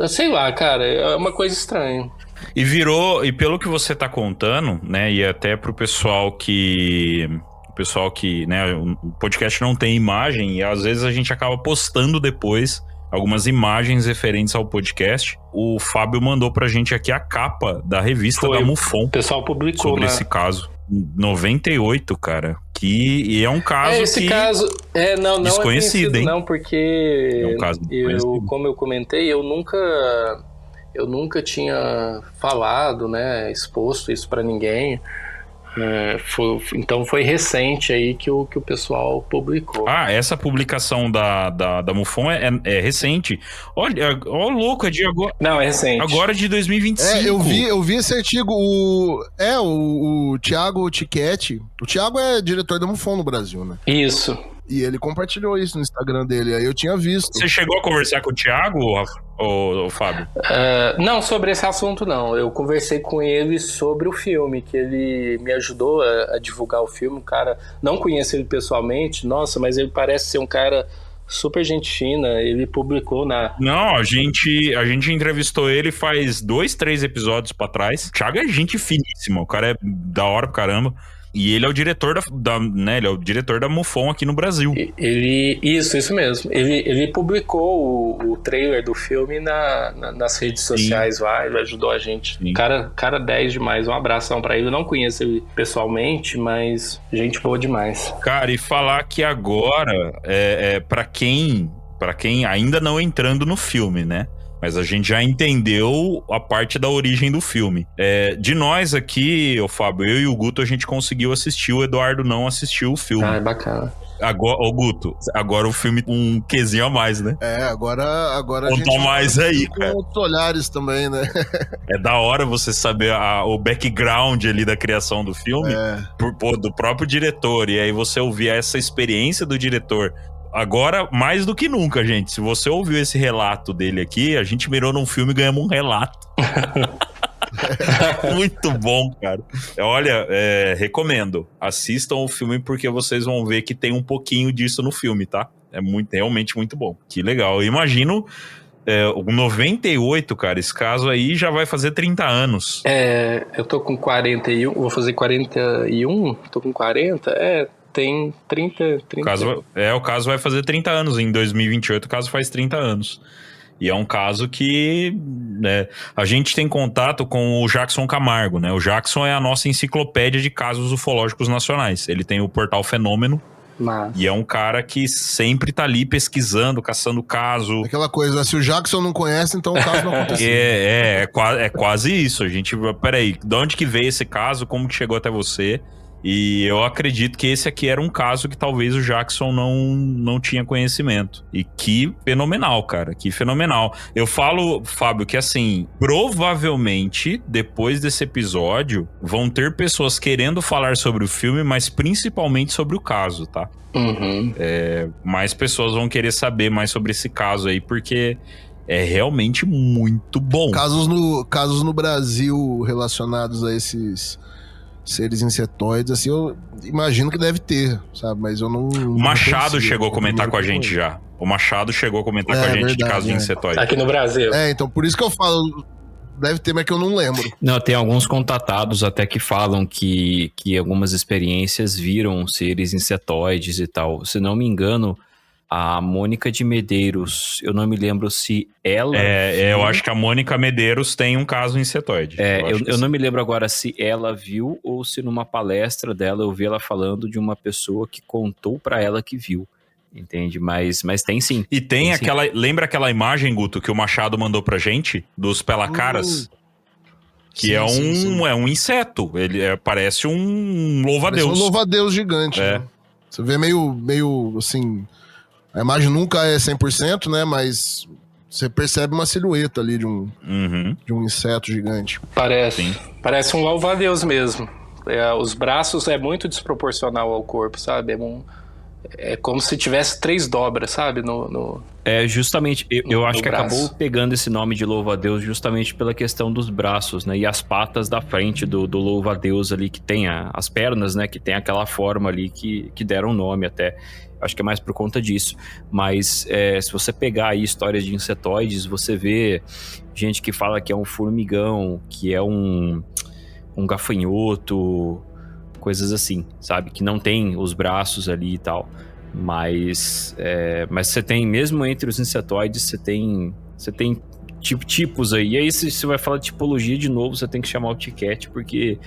A: Sei lá, cara, é uma coisa estranha.
H: E pelo que você tá contando, né, e até pro pessoal que, né, o podcast não tem imagem, e às vezes a gente acaba postando depois algumas imagens referentes ao podcast. O Fábio mandou pra gente aqui a capa da revista da MUFON.
A: O pessoal publicou,
H: sobre esse caso. 98, cara. E é um caso
A: caso não
H: desconhecido,
A: é
H: hein?
A: Não, porque
H: é um caso
A: como eu comentei, eu nunca tinha falado, né, exposto isso pra ninguém. Então foi recente aí que o pessoal publicou.
H: Essa publicação da MUFON é recente. Olha, louco, é de agora.
A: Não, é recente.
H: Agora de 2025.
J: Eu vi esse artigo. O Thiago Tiquetti. O Thiago é diretor da MUFON no Brasil, né?
A: Isso.
J: E ele compartilhou isso no Instagram dele. Aí eu tinha visto.
H: Você chegou a conversar com o Thiago, ou Fábio?
A: Não, sobre esse assunto não. Eu conversei com ele sobre o filme, que ele me ajudou a divulgar o filme. O cara, não conheço ele pessoalmente, nossa, mas ele parece ser um cara super gente fina. Ele publicou na...
H: Não, a gente entrevistou ele faz 2-3 episódios pra trás. O Thiago é gente finíssima, o cara é da hora pro caramba. E ele é o diretor né, ele é o diretor da MUFON aqui no Brasil.
A: Isso mesmo. Ele publicou o trailer do filme nas redes sociais lá, ele ajudou a gente. Cara 10 demais, um abração pra ele. Eu não conheço ele pessoalmente, mas gente boa demais.
H: Cara, e falar que agora, pra quem ainda não entrando no filme, né? Mas a gente já entendeu a parte da origem do filme. De nós aqui, o Fábio, eu e o Guto, a gente conseguiu assistir, o Eduardo não assistiu o filme.
A: É bacana.
H: Agora, Guto, agora o filme um quezinho a mais, né?
J: Agora a
H: gente... Conta mais aí,
J: com
H: cara.
J: outros olhares também, né?
H: É da hora você saber o background ali da criação do filme, do próprio diretor, e aí você ouvir essa experiência do diretor. Agora, mais do que nunca, gente, se você ouviu esse relato dele aqui, a gente mirou num filme e ganhamos um relato. Muito bom, cara. Olha, recomendo. Assistam o filme porque vocês vão ver que tem um pouquinho disso no filme, tá? É realmente muito bom. Que legal. Eu imagino... o 98, cara, esse caso aí já vai fazer 30 anos.
A: Eu tô com 41, vou fazer 41, tô com 40, tem 30...
H: O caso vai fazer 30 anos, em 2028 o caso faz 30 anos. E é um caso que, né, a gente tem contato com o Jackson Camargo, né? O Jackson é a nossa enciclopédia de casos ufológicos nacionais. Ele tem o portal Fenômeno. E é um cara que sempre tá ali pesquisando, caçando caso.
J: Aquela coisa, se o Jackson não conhece, então o caso não aconteceu.
H: É quase isso. A gente, peraí, de onde que veio esse caso? Como que chegou até você? E eu acredito que esse aqui era um caso que talvez o Jackson não tinha conhecimento. E que fenomenal, cara, que fenomenal. Eu falo, Fábio, que assim, provavelmente, depois desse episódio, vão ter pessoas querendo falar sobre o filme, mas principalmente sobre o caso, tá? Mais pessoas vão querer saber mais sobre esse caso aí, porque é realmente muito bom.
J: Casos no Brasil relacionados a esses seres insetoides, assim, eu imagino que deve ter, sabe? Mas eu não...
H: O Machado chegou a comentar com a gente já. O Machado chegou a comentar com a gente de casos de insetoides.
A: Aqui no Brasil.
J: Então por isso que eu falo, deve ter, mas que eu não lembro.
I: Não, tem alguns contatados até que falam que algumas experiências viram seres insetoides e tal. Se não me engano, a Mônica de Medeiros, eu não me lembro se ela...
H: eu acho que a Mônica Medeiros tem um caso insetoide.
I: Eu não me lembro agora se ela viu ou se numa palestra dela eu vi ela falando de uma pessoa que contou pra ela que viu. Entende? Mas tem sim.
H: E tem aquela... Sim. Lembra aquela imagem, Guto, que o Machado mandou pra gente? Dos pelacaras? Que sim, é um inseto. Ele parece um louva-a-Deus.
J: Parece um louva-a-Deus gigante. Né? Você vê meio assim... A imagem nunca é 100%, né? Mas você percebe uma silhueta ali de um inseto gigante.
A: Parece um louva-a-Deus mesmo. Os braços é muito desproporcional ao corpo, sabe? É como se tivesse 3 dobras, sabe?
I: Justamente, eu acho que acabou pegando esse nome de louva-a-Deus justamente pela questão dos braços, né? E as patas da frente do louva-a-Deus ali, que tem as pernas, né? Que tem aquela forma ali que deram nome até. Acho que é mais por conta disso. Mas se você pegar aí histórias de insetoides, você vê gente que fala que é um formigão, que é um gafanhoto, coisas assim, sabe? Que não tem os braços ali e tal. Mas você tem, mesmo entre os insetoides, você tem tipos aí. E aí, se você vai falar de tipologia de novo, você tem que chamar o Tiquete, porque...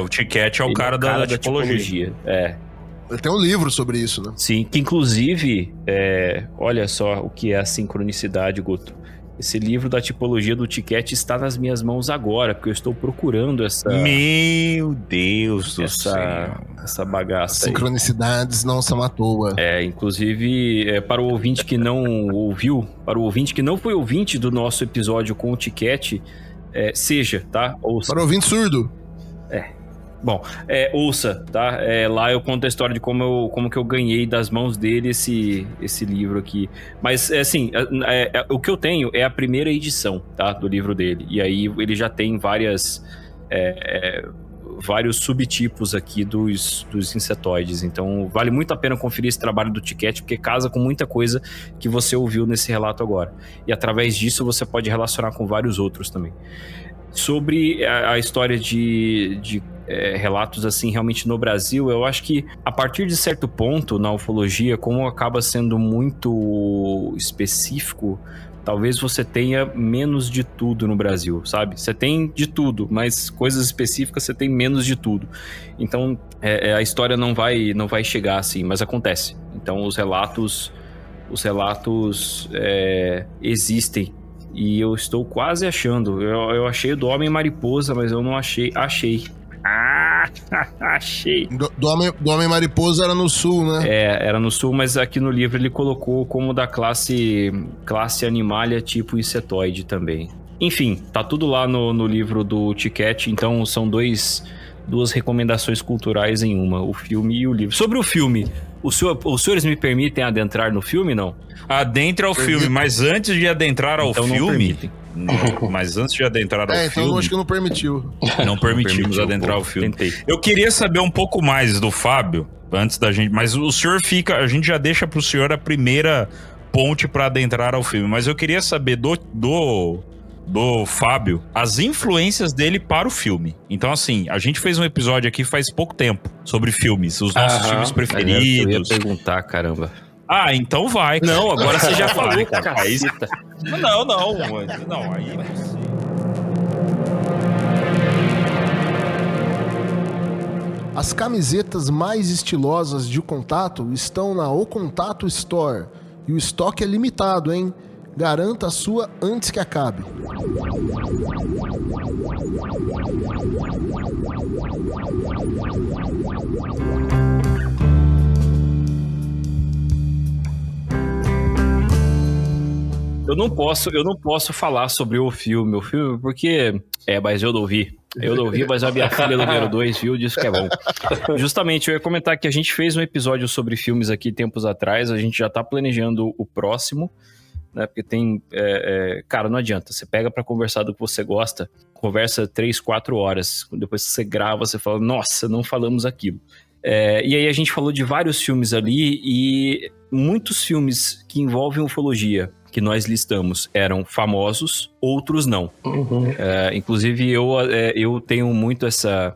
H: o Tiquete é o cara da tipologia.
J: Tem um livro sobre isso, né?
I: Sim, que inclusive, olha só o que é a sincronicidade, Guto. Esse livro da tipologia do Tiquete está nas minhas mãos agora, porque eu estou procurando essa...
H: Meu Deus do céu!
I: Essa bagaça aí.
J: Sincronicidades não são à toa.
I: Inclusive, para o ouvinte que não ouviu, para o ouvinte que não foi ouvinte do nosso episódio com o Tiquete, seja, tá? Ouça.
J: Para o ouvinte surdo.
I: Bom, ouça, tá? Lá eu conto a história de como que eu ganhei das mãos dele esse livro aqui. Mas, assim, o que eu tenho é a primeira edição, tá? Do livro dele. E aí ele já tem vários subtipos aqui dos insetoides. Então, vale muito a pena conferir esse trabalho do Tiquete, porque casa com muita coisa que você ouviu nesse relato agora. E através disso você pode relacionar com vários outros também. Sobre a história de relatos assim realmente no Brasil, eu acho que a partir de certo ponto na ufologia, como acaba sendo muito específico, talvez você tenha menos de tudo no Brasil, sabe? Você tem de tudo, mas coisas específicas você tem menos de tudo. Então a história não vai chegar assim, mas acontece. Então os relatos existem. E eu estou quase achando. Eu achei o do Homem-Mariposa, mas eu não achei. Achei. Achei.
J: Do Homem-Mariposa era no sul, né?
I: Era no sul, mas aqui no livro ele colocou como da classe Animalia tipo insetoide também. Enfim, tá tudo lá no livro do Tiquete, então são duas recomendações culturais em uma, o filme e o livro. Sobre o filme, os senhores me permitem adentrar no filme, não?
H: Adentra ao filme, mas antes de adentrar ao filme... Mas antes de adentrar ao filme...
J: então eu acho que não permitiu.
H: Não permitimos adentrar ao filme.
I: Tentei.
H: Eu queria saber um pouco mais do Fábio, antes da gente... Mas o senhor a gente já deixa pro senhor a primeira ponte para adentrar ao filme. Mas eu queria saber do Fábio, as influências dele para o filme. Então, assim, a gente fez um episódio aqui faz pouco tempo sobre filmes, os nossos filmes preferidos.
I: Eu ia perguntar, caramba.
H: Ah, então vai.
I: Não, agora você já falou,
H: cara.
I: caceta.
H: Não, aí você...
J: As camisetas mais estilosas de O Contato estão na O Contato Store. E o estoque é limitado, hein? Garanta a sua antes que acabe.
I: Eu não posso falar sobre o filme porque... mas eu não vi. Mas a minha filha número 2 viu, disse que é bom. Justamente, eu ia comentar que a gente fez um episódio sobre filmes aqui tempos atrás, a gente já tá planejando o próximo, né? Porque tem... cara, não adianta, você pega pra conversar do que você gosta, conversa 3, 4 horas, depois que você grava, você fala, nossa, não falamos aquilo. E aí a gente falou de vários filmes ali, e muitos filmes que envolvem ufologia, que nós listamos, eram famosos, outros não. Inclusive, eu tenho muito essa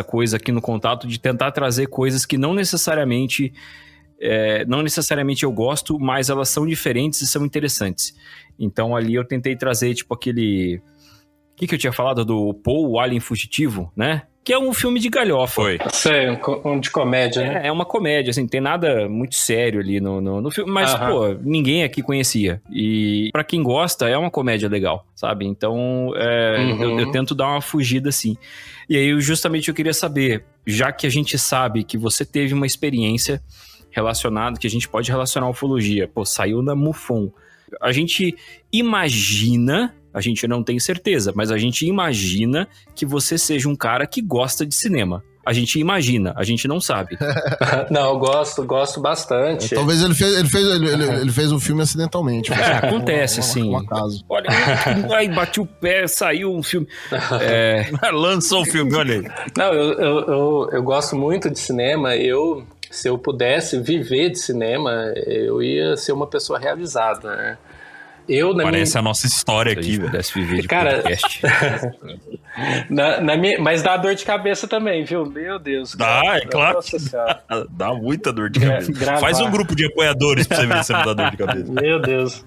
I: coisa aqui no Contato de tentar trazer coisas que não necessariamente eu gosto, mas elas são diferentes e são interessantes. Então, ali eu tentei trazer, tipo, aquele... O que eu tinha falado? Do Paul, o Alien Fugitivo, né? Que é um filme de galhofa.
H: Foi.
A: Sei, um de comédia, né?
I: É uma comédia, assim, tem nada muito sério ali no filme, mas, pô, ninguém aqui conhecia. E pra quem gosta, é uma comédia legal, sabe? Então, eu tento dar uma fugida, assim. E aí, justamente, eu queria saber, já que a gente sabe que você teve uma experiência relacionada, que a gente pode relacionar a ufologia, pô, saiu na MUFON. A gente imagina... A gente não tem certeza, mas a gente imagina que você seja um cara que gosta de cinema. A gente imagina, a gente não sabe.
A: Não, eu gosto bastante.
J: Talvez ele fez um filme acidentalmente.
I: Acontece, assim.
J: Um acaso.
I: Olha, aí bati o pé, saiu um filme.
H: Lançou o filme, olha aí.
A: Não, eu gosto muito de cinema. Se eu pudesse viver de cinema, eu ia ser uma pessoa realizada, né?
H: Parece a nossa história aqui, velho.
I: Pudesse viver de
H: podcast.
A: Mas dá dor de cabeça também, viu? Meu Deus.
H: Dá, é claro. Dá muita dor de cabeça. Faz um grupo de apoiadores pra você ver se não dá dor de cabeça.
A: Meu Deus.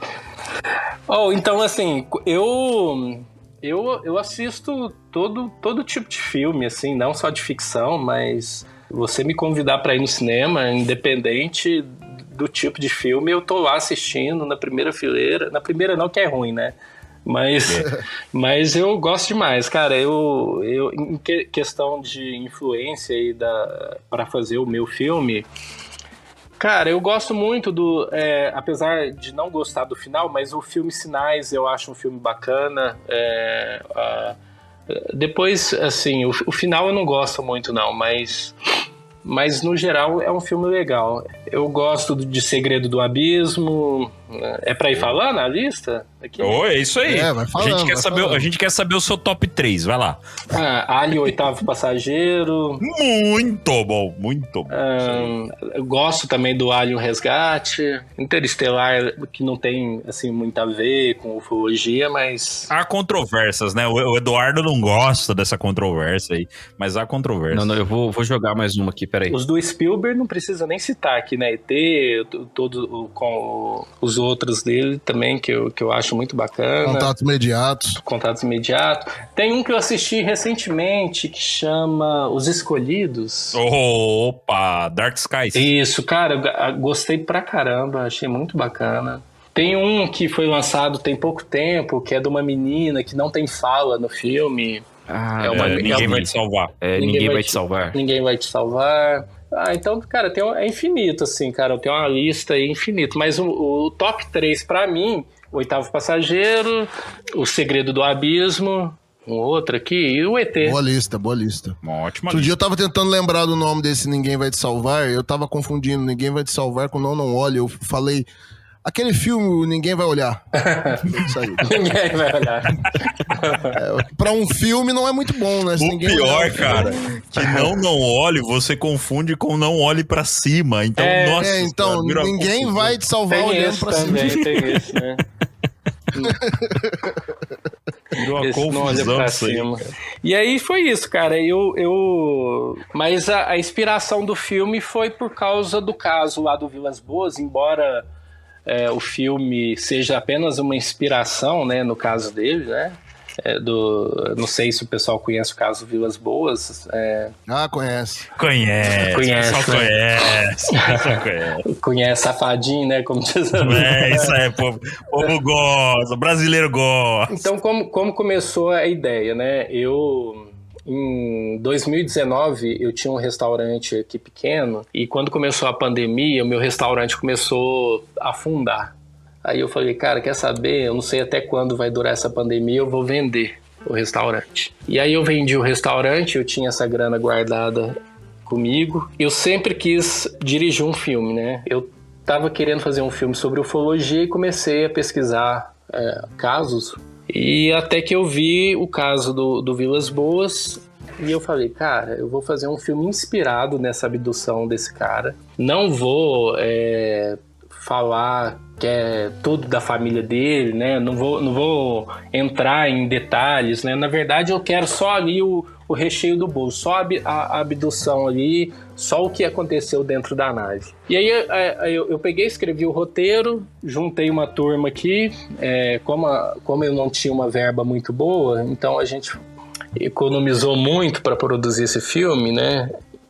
A: Então, assim, eu assisto todo tipo de filme, assim, não só de ficção, mas você me convidar pra ir no cinema, independente do tipo de filme, eu tô lá assistindo na primeira fileira. Na primeira não, que é ruim, né? Mas eu gosto demais, cara. Eu em questão de influência aí para fazer o meu filme, cara, eu gosto muito apesar de não gostar do final, mas o filme Sinais eu acho um filme bacana. Depois, assim, o final eu não gosto muito não, mas no geral é um filme legal. Eu gosto de Segredo do Abismo. É pra ir falando a lista? Aqui?
H: É isso aí.
J: Vai falando,
H: a gente quer saber o seu top 3, vai lá.
A: Alien, Oitavo Passageiro.
H: Muito bom.
A: Eu gosto também do Alien Resgate. Interestelar, que não tem assim, muito a ver com ufologia, mas...
H: Há controvérsias, né? O Eduardo não gosta dessa controvérsia aí, mas há controvérsia.
I: Não, eu vou jogar mais uma aqui, peraí.
A: Os do Spielberg não precisa nem citar aqui, né? ET, com os outros dele também, que eu acho muito bacana. Contatos Imediatos. Tem um que eu assisti recentemente que chama Os Escolhidos.
H: Opa, Dark Skies.
A: Isso, cara, gostei pra caramba, achei muito bacana. Tem um que foi lançado tem pouco tempo, que é de uma menina que não tem fala no filme.
H: Ninguém vai te salvar.
I: Ninguém vai te salvar.
A: Ninguém vai te salvar. Então, cara, é infinito, assim, cara. Tem uma lista aí infinita. Mas o top 3 pra mim, o Oitavo Passageiro, o Segredo do Abismo, um outro aqui, e o ET.
J: Boa lista. Uma
H: ótima
J: lista. Outro dia eu tava tentando lembrar do nome desse Ninguém Vai Te Salvar, eu tava confundindo Ninguém Vai Te Salvar com Não Olhe. Eu falei... Aquele filme, Ninguém Vai Olhar. Isso aí.
A: Ninguém vai olhar.
J: Pra um filme não é muito bom, né?
H: O pior, cara, que não olhe, você confunde com Não Olhe Pra Cima. Então, nossa.
J: Então, ninguém vai te salvar olhando pra cima.
A: Tem esse, né?
H: Virou uma
A: Esse não olha
H: confusão
A: pra
H: isso aí,
A: cima.
H: cara.
A: E aí foi isso, cara. Mas a inspiração do filme foi por causa do caso lá do Vilas Boas, embora o filme seja apenas uma inspiração, né, no caso dele, né? Não sei se o pessoal conhece o caso Vilas Boas.
J: Conhece.
H: Conhece,
A: Conhece, né?
H: conhece.
A: Conhece Safadinho, né? Como diz
H: Isso aí, povo gosta, brasileiro gosta.
A: Então, como começou a ideia, né? Em 2019, eu tinha um restaurante aqui pequeno e quando começou a pandemia, o meu restaurante começou a afundar. Aí eu falei, cara, quer saber? Eu não sei até quando vai durar essa pandemia, eu vou vender o restaurante. E aí eu vendi o restaurante, eu tinha essa grana guardada comigo. Eu sempre quis dirigir um filme, né? Eu tava querendo fazer um filme sobre ufologia e comecei a pesquisar casos. E até que eu vi o caso do Vilas Boas e eu falei, cara, eu vou fazer um filme inspirado nessa abdução desse cara. Não vou falar que é tudo da família dele, né? Não vou entrar em detalhes, né? Na verdade, eu quero só ali o recheio do bolo, só a abdução ali, só o que aconteceu dentro da nave. E aí eu peguei, escrevi o roteiro, juntei uma turma aqui, como eu não tinha uma verba muito boa, então a gente economizou muito para produzir esse filme, né?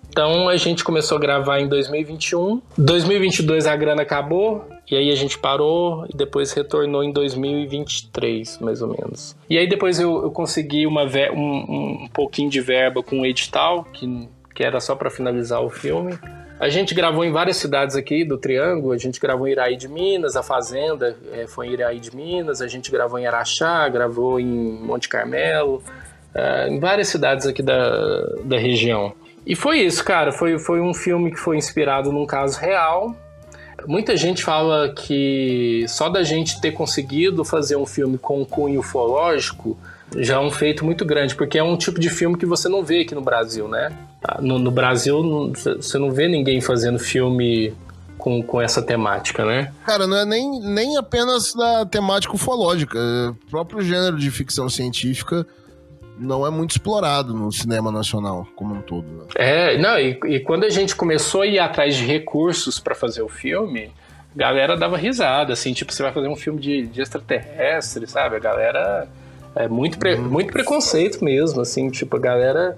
A: Então a gente começou a gravar em 2021. 2022 a grana acabou, e aí a gente parou e depois retornou em 2023, mais ou menos. E aí depois eu consegui um pouquinho de verba com um edital, que era só para finalizar o filme. A gente gravou em várias cidades aqui do Triângulo, a gente gravou em Iraí de Minas, a Fazenda foi em Iraí de Minas, a gente gravou em Araxá, gravou em Monte Carmelo, em várias cidades aqui da região. E foi isso, cara, foi um filme que foi inspirado num caso real. Muita gente fala que só da gente ter conseguido fazer um filme com cunho ufológico já é um feito muito grande, porque é um tipo de filme que você não vê aqui no Brasil, né? No Brasil, você não vê ninguém fazendo filme com essa temática, né?
J: Cara, não é nem apenas da temática ufológica. O próprio gênero de ficção científica não é muito explorado no cinema nacional como um todo, né?
A: E quando a gente começou a ir atrás de recursos para fazer o filme, a galera dava risada, assim, tipo, você vai fazer um filme de extraterrestre, sabe? A galera muito preconceito mesmo, assim, tipo, a galera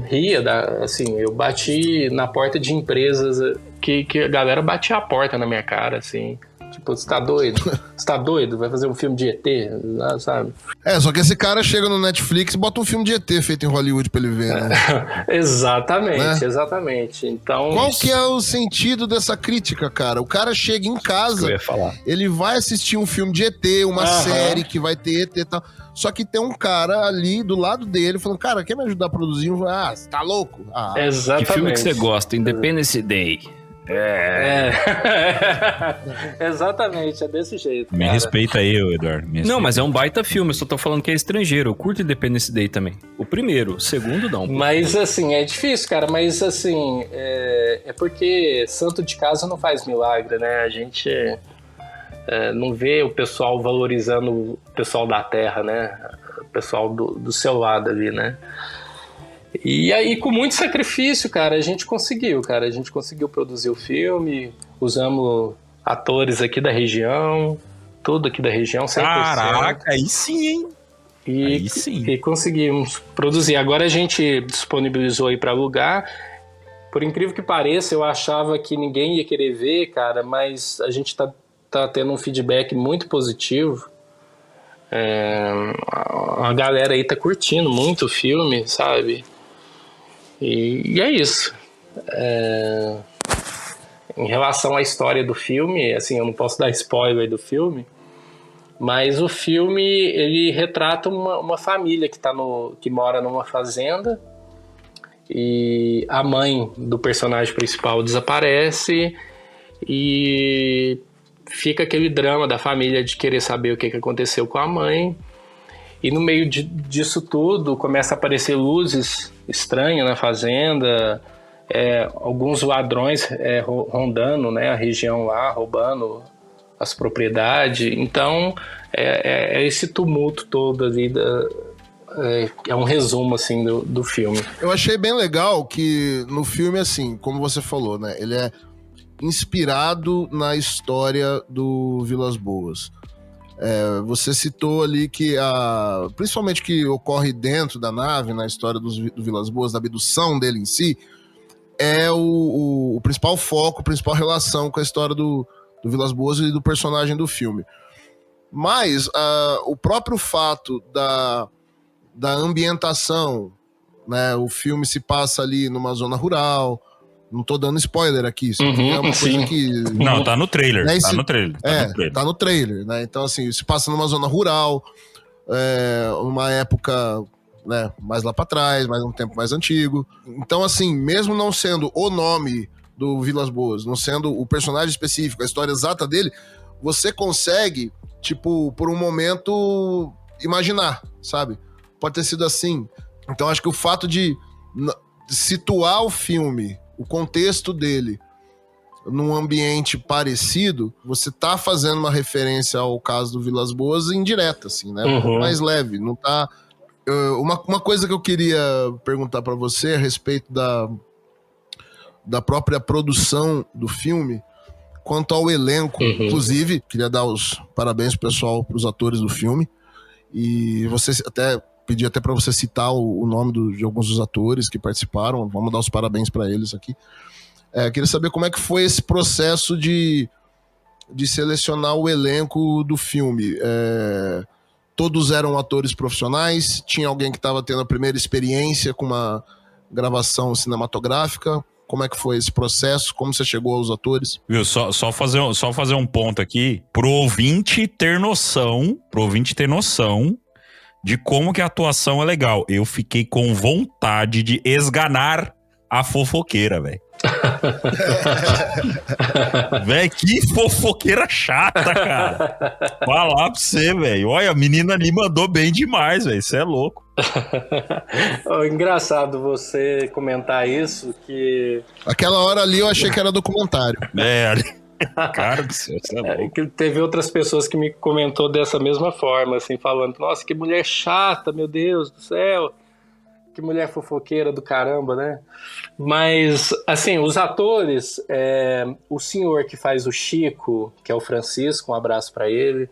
A: ria, assim, eu bati na porta de empresas que a galera batia a porta na minha cara, assim. Tipo, você tá doido? Você tá doido? Vai fazer um filme de ET, sabe?
J: Só que esse cara chega no Netflix e bota um filme de ET feito em Hollywood pra ele ver, né?
A: Exatamente,
J: né?
A: Exatamente. Então...
J: Qual que é o sentido dessa crítica, cara? O cara chega em casa, ele vai assistir um filme de ET, uma série que vai ter ET e tal, só que tem um cara ali do lado dele falando, cara, quer me ajudar a produzir? Você tá louco?
A: Exatamente.
I: Que filme que você gosta? Independence Day.
A: Exatamente, é desse jeito.
H: Me respeita aí, Eduardo.
I: Não, mas é um baita filme, eu só tô falando que é estrangeiro. Eu curto Independence Day também. O primeiro, o segundo não.
A: Mas assim, é difícil, cara. Mas assim, é porque santo de casa não faz milagre, né? A gente não vê o pessoal valorizando o pessoal da terra, né? O pessoal do seu lado ali, né? E aí, com muito sacrifício, cara, a gente conseguiu produzir o filme, usamos atores aqui da região, tudo aqui da região, 100%.
H: Caraca, aí sim, hein?
A: E conseguimos produzir. Agora a gente disponibilizou aí para alugar. Por incrível que pareça, eu achava que ninguém ia querer ver, cara, mas a gente tá tendo um feedback muito positivo. A galera aí tá curtindo muito o filme, sabe? E é isso. Em relação à história do filme, assim, eu não posso dar spoiler do filme, mas o filme ele retrata uma família que mora numa fazenda e a mãe do personagem principal desaparece e fica aquele drama da família de querer saber o que aconteceu com a mãe. E no meio disso tudo começa a aparecer luzes estranhas na fazenda, alguns ladrões rondando, né, a região lá, roubando as propriedades. Então, é esse tumulto todo ali, é um resumo, assim, do filme.
J: Eu achei bem legal que no filme, assim, como você falou, né, ele é inspirado na história do Vilas Boas. Você citou ali que principalmente que ocorre dentro da nave, na história do Vilas Boas, da abdução dele em si, é o principal foco, a principal relação com a história do Vilas Boas e do personagem do filme. Mas o próprio fato da ambientação, né, o filme se passa ali numa zona rural. Não tô dando spoiler aqui, isso aqui é uma coisa que...
H: Não, tá no trailer,
J: né,
H: tá no trailer.
J: Tá no trailer, né? Então, assim, se passa numa zona rural, uma época, né, mais lá pra trás, mais um tempo mais antigo. Então, assim, mesmo não sendo o nome do Vilas Boas, não sendo o personagem específico, a história exata dele, você consegue, tipo, por um momento, imaginar, sabe? Pode ter sido assim. Então, acho que o fato de situar o filme, o contexto dele, num ambiente parecido, você tá fazendo uma referência ao caso do Vilas Boas indireta, assim, né? Um pouco mais leve, não tá... Uma coisa que eu queria perguntar pra você a respeito da própria produção do filme, quanto ao elenco, inclusive, queria dar os parabéns pro pessoal, pros atores do filme, e você pedi até para você citar o nome de alguns dos atores que participaram. Vamos dar os parabéns para eles aqui. Queria saber como é que foi esse processo de selecionar o elenco do filme. Todos eram atores profissionais? Tinha alguém que estava tendo a primeira experiência com uma gravação cinematográfica? Como é que foi esse processo? Como você chegou aos atores?
H: Viu, só fazer um ponto aqui, pro ouvinte ter noção de como que a atuação é legal. Eu fiquei com vontade de esganar a fofoqueira, velho. Véi, que fofoqueira chata, cara. Falar pra você, velho. Olha, a menina ali mandou bem demais, velho. Você é louco.
A: Engraçado você comentar isso, que...
J: Aquela hora ali eu achei que era documentário.
H: Cara do céu, você é louco.
A: Que teve outras pessoas que me comentou dessa mesma forma, assim, falando, nossa, que mulher chata, meu Deus do céu, que mulher fofoqueira do caramba, né? Mas, assim, os atores, o senhor que faz o Chico, que é o Francisco, um abraço pra ele,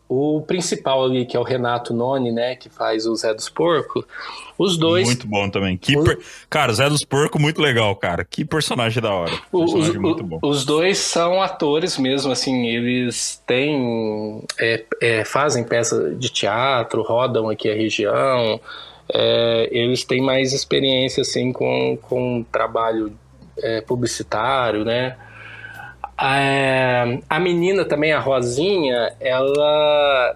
A: o principal ali, que é o Renato Noni, né, que faz o Zé dos Porcos, os dois...
H: Muito bom também. Cara, Zé dos Porcos, muito legal, cara. Que personagem da hora. Personagem muito bom.
A: Os dois são atores mesmo, assim, eles têm... fazem peça de teatro, rodam aqui a região, eles têm mais experiência, assim, com trabalho publicitário, né? A menina também, a Rosinha, ela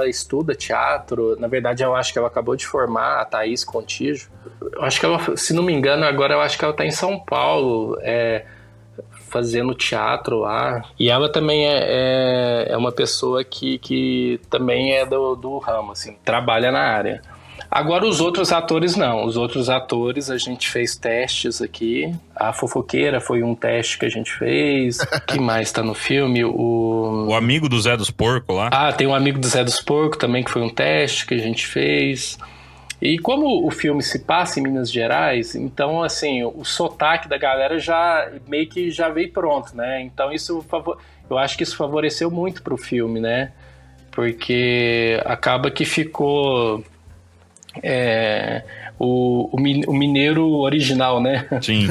A: estuda teatro. Na verdade, eu acho que ela acabou de formar, a Thaís Contígio. Eu acho que ela, se não me engano, agora eu acho que ela está em São Paulo, fazendo teatro lá. E ela também é uma pessoa que também é do ramo, assim, trabalha na área. Agora os outros atores não. Os outros atores a gente fez testes aqui. A fofoqueira foi um teste que a gente fez. Que mais tá no filme? O
H: amigo do Zé dos Porcos lá.
A: Tem um amigo do Zé dos Porcos também, que foi um teste que a gente fez. E como o filme se passa em Minas Gerais, então assim, o sotaque da galera já meio que já veio pronto, né? Então eu acho que isso favoreceu muito pro filme, né? Porque acaba que ficou... o mineiro original, né?
H: Sim,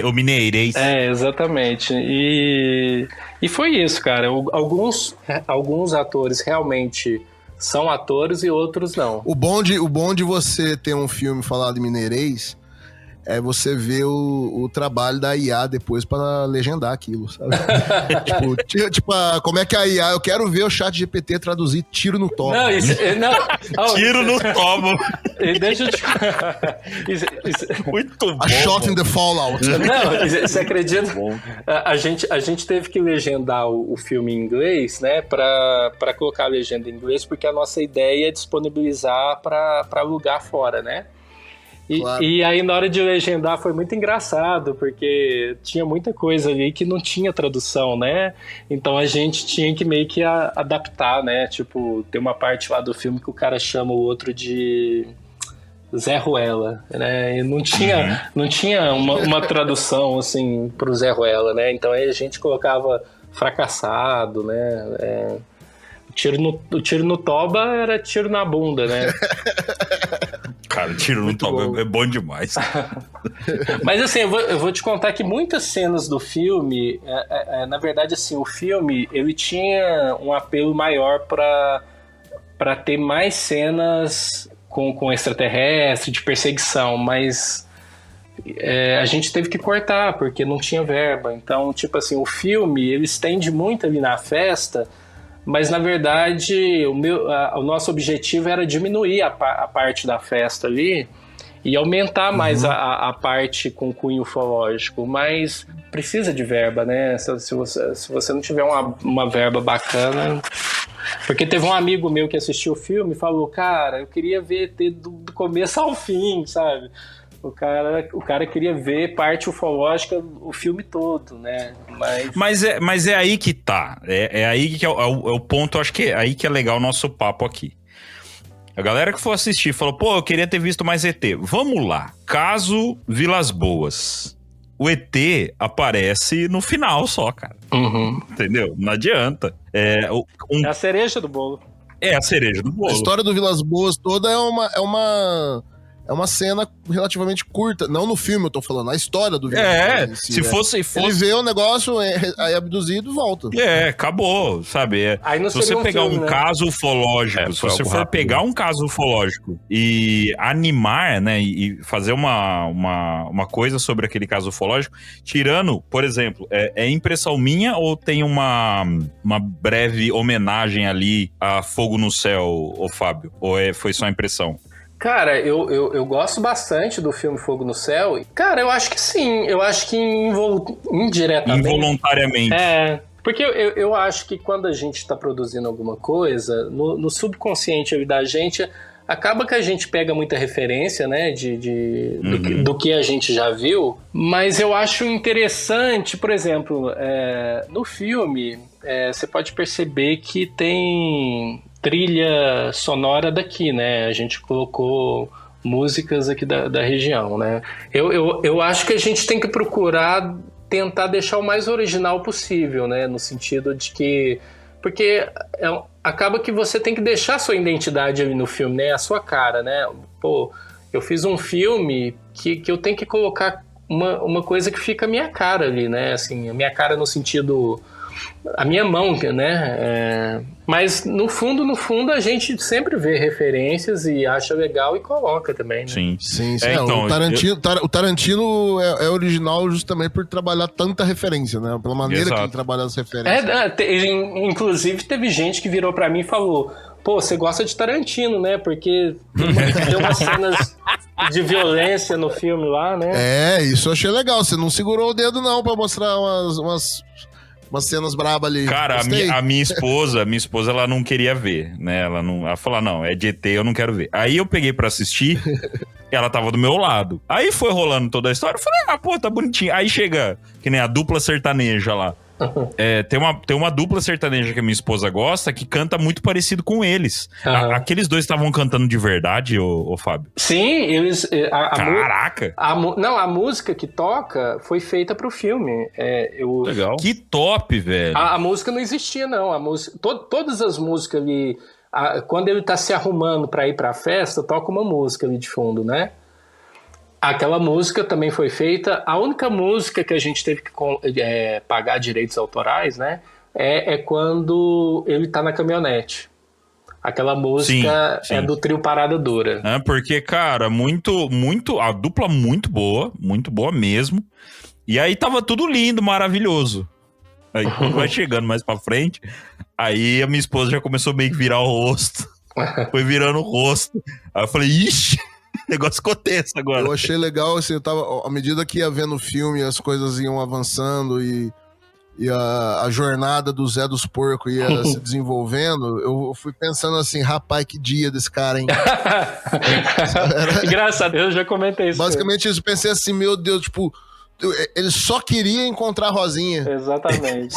H: o mineirês.
A: Exatamente. E foi isso, cara. Alguns atores realmente são atores e outros não.
J: O bom de você ter um filme falado de mineirês é você ver o trabalho da IA depois pra legendar aquilo, sabe? Como é que a IA... Eu quero ver o ChatGPT traduzir tiro no tomo.
H: Tiro no tomo.
A: Deixa eu te...
H: Muito bom.
J: A shot in the fallout.
A: Não, você acredita? A gente teve que legendar o filme em inglês, né? Pra colocar a legenda em inglês, porque a nossa ideia é disponibilizar pra alugar fora, né?
J: Claro.
A: E aí na hora de legendar foi muito engraçado, porque tinha muita coisa ali que não tinha tradução, né? Então a gente tinha que meio que adaptar, né? Tipo, tem uma parte lá do filme que o cara chama o outro de Zé Ruela, né? E não tinha uma tradução, assim, pro Zé Ruela, né? Então aí a gente colocava fracassado, né? O tiro no toba era tiro na bunda, né?
H: Cara, tiro no toba é bom demais.
A: Mas assim, eu vou te contar que muitas cenas do filme, na verdade, assim, o filme, ele tinha um apelo maior para ter mais cenas com extraterrestre, de perseguição, mas a gente teve que cortar, porque não tinha verba. Então, tipo assim, o filme, ele estende muito ali na festa, mas na verdade o nosso objetivo era diminuir a parte da festa ali e aumentar mais a parte com cunho ufológico, mas precisa de verba, né? Se você não tiver uma verba bacana... Porque teve um amigo meu que assistiu o filme e falou, cara, eu queria ver do começo ao fim, sabe? O cara queria ver parte ufológica o filme todo, né?
H: Mas é aí que tá. É aí que é o ponto, acho que é aí que é legal o nosso papo aqui. A galera que for assistir falou, pô, eu queria ter visto mais ET. Vamos lá. Caso Vilas Boas. O ET aparece no final só, cara. Entendeu? Não adianta.
A: É a cereja do bolo.
H: É a cereja do bolo.
J: A história do Vilas Boas toda é uma cena relativamente curta. Não no filme, eu tô falando, a história do Vilas Boas.
H: Se fosse...
J: Ele vê o negócio, é abduzido e volta.
H: Acabou, sabe? Se você pegar um caso ufológico, se você for pegar um caso ufológico e animar, né, e fazer uma coisa sobre aquele caso ufológico, tirando, por exemplo, é impressão minha ou tem uma breve homenagem ali a Fogo no Céu, ô Fábio? Ou foi só impressão?
A: Cara, eu gosto bastante do filme Fogo no Céu. Cara, eu acho que sim. Eu acho que indiretamente.
H: Involuntariamente.
A: Porque eu acho que quando a gente está produzindo alguma coisa, no subconsciente da gente, acaba que a gente pega muita referência, né, do que a gente já viu. Mas eu acho interessante, por exemplo, no filme, você pode perceber que tem trilha sonora daqui, né? A gente colocou músicas aqui da região, né? Eu acho que a gente tem que procurar tentar deixar o mais original possível, né? No sentido de que... Porque acaba que você tem que deixar a sua identidade ali no filme, né? A sua cara, né? Pô, eu fiz um filme que eu tenho que colocar uma coisa que fica a minha cara ali, né? Assim, a minha cara no sentido... A minha mão, né? Mas no fundo, a gente sempre vê referências e acha legal e coloca também, né?
H: Sim.
J: Então, o Tarantino é original justamente por trabalhar tanta referência, né? Pela maneira que ele trabalha as referências.
A: Inclusive, teve gente que virou pra mim e falou: pô, você gosta de Tarantino, né? Porque tem umas cenas de violência no filme lá, né?
J: Isso eu achei legal. Você não segurou o dedo, não, pra mostrar umas cenas brabas ali.
H: Cara, a minha esposa, ela não queria ver, né? Ela falou, não, é de ET, eu não quero ver. Aí eu peguei pra assistir, ela tava do meu lado. Aí foi rolando toda a história, eu falei, pô, tá bonitinho. Aí chega, que nem a dupla sertaneja lá. Tem uma dupla sertaneja que a minha esposa gosta, que canta muito parecido com eles. Aqueles dois estavam cantando de verdade, ô Fábio?
A: Sim, eles...
H: Caraca!
A: A música que toca foi feita pro filme.
H: Legal. Que top, velho!
A: A música não existia, não. A música, todas as músicas ali... quando ele tá se arrumando pra ir pra festa, toca uma música ali de fundo, né? Aquela música também foi feita. A única música que a gente teve que pagar direitos autorais, né? É quando ele tá na caminhonete. Aquela música é do trio Parada Dura.
H: Porque, cara, a dupla muito boa mesmo. E aí tava tudo lindo, maravilhoso. Aí quando vai chegando mais pra frente, aí a minha esposa já começou meio que virar o rosto. Foi virando o rosto. Aí eu falei, ixi... negócio ficou tenso agora.
J: Eu achei legal, assim, à medida que ia vendo o filme, as coisas iam avançando e e a jornada do Zé dos Porcos ia se desenvolvendo, eu fui pensando assim, rapaz, que dia desse cara, hein?
A: Engraçado, eu já comentei isso.
J: Basicamente isso, pensei assim, meu Deus, tipo, ele só queria encontrar a Rosinha.
A: Exatamente.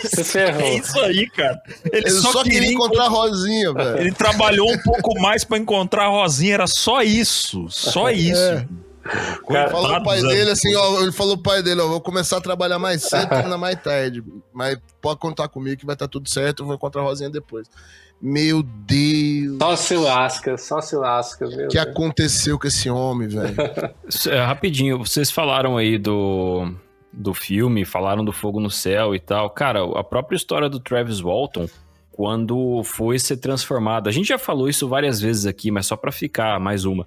A: Você ferrou.
H: É isso aí, cara.
J: Ele só queria encontrar a Rosinha, velho.
H: Ele trabalhou um pouco mais pra encontrar a Rosinha, era só isso. Só isso.
J: Ele falou pro pai dele assim, ó, ele falou pro pai dele, ó, vou começar a trabalhar mais cedo e terminar mais tarde, mas pode contar comigo que vai estar tudo certo, eu vou encontrar a Rosinha depois. Meu Deus.
A: Só se lasca, meu
J: O que aconteceu com esse homem, velho?
I: Rapidinho, vocês falaram aí do filme, falaram do Fogo no Céu e tal. Cara, a própria história do Travis Walton, quando foi ser transformado, a gente já falou isso várias vezes aqui, mas só pra ficar mais uma.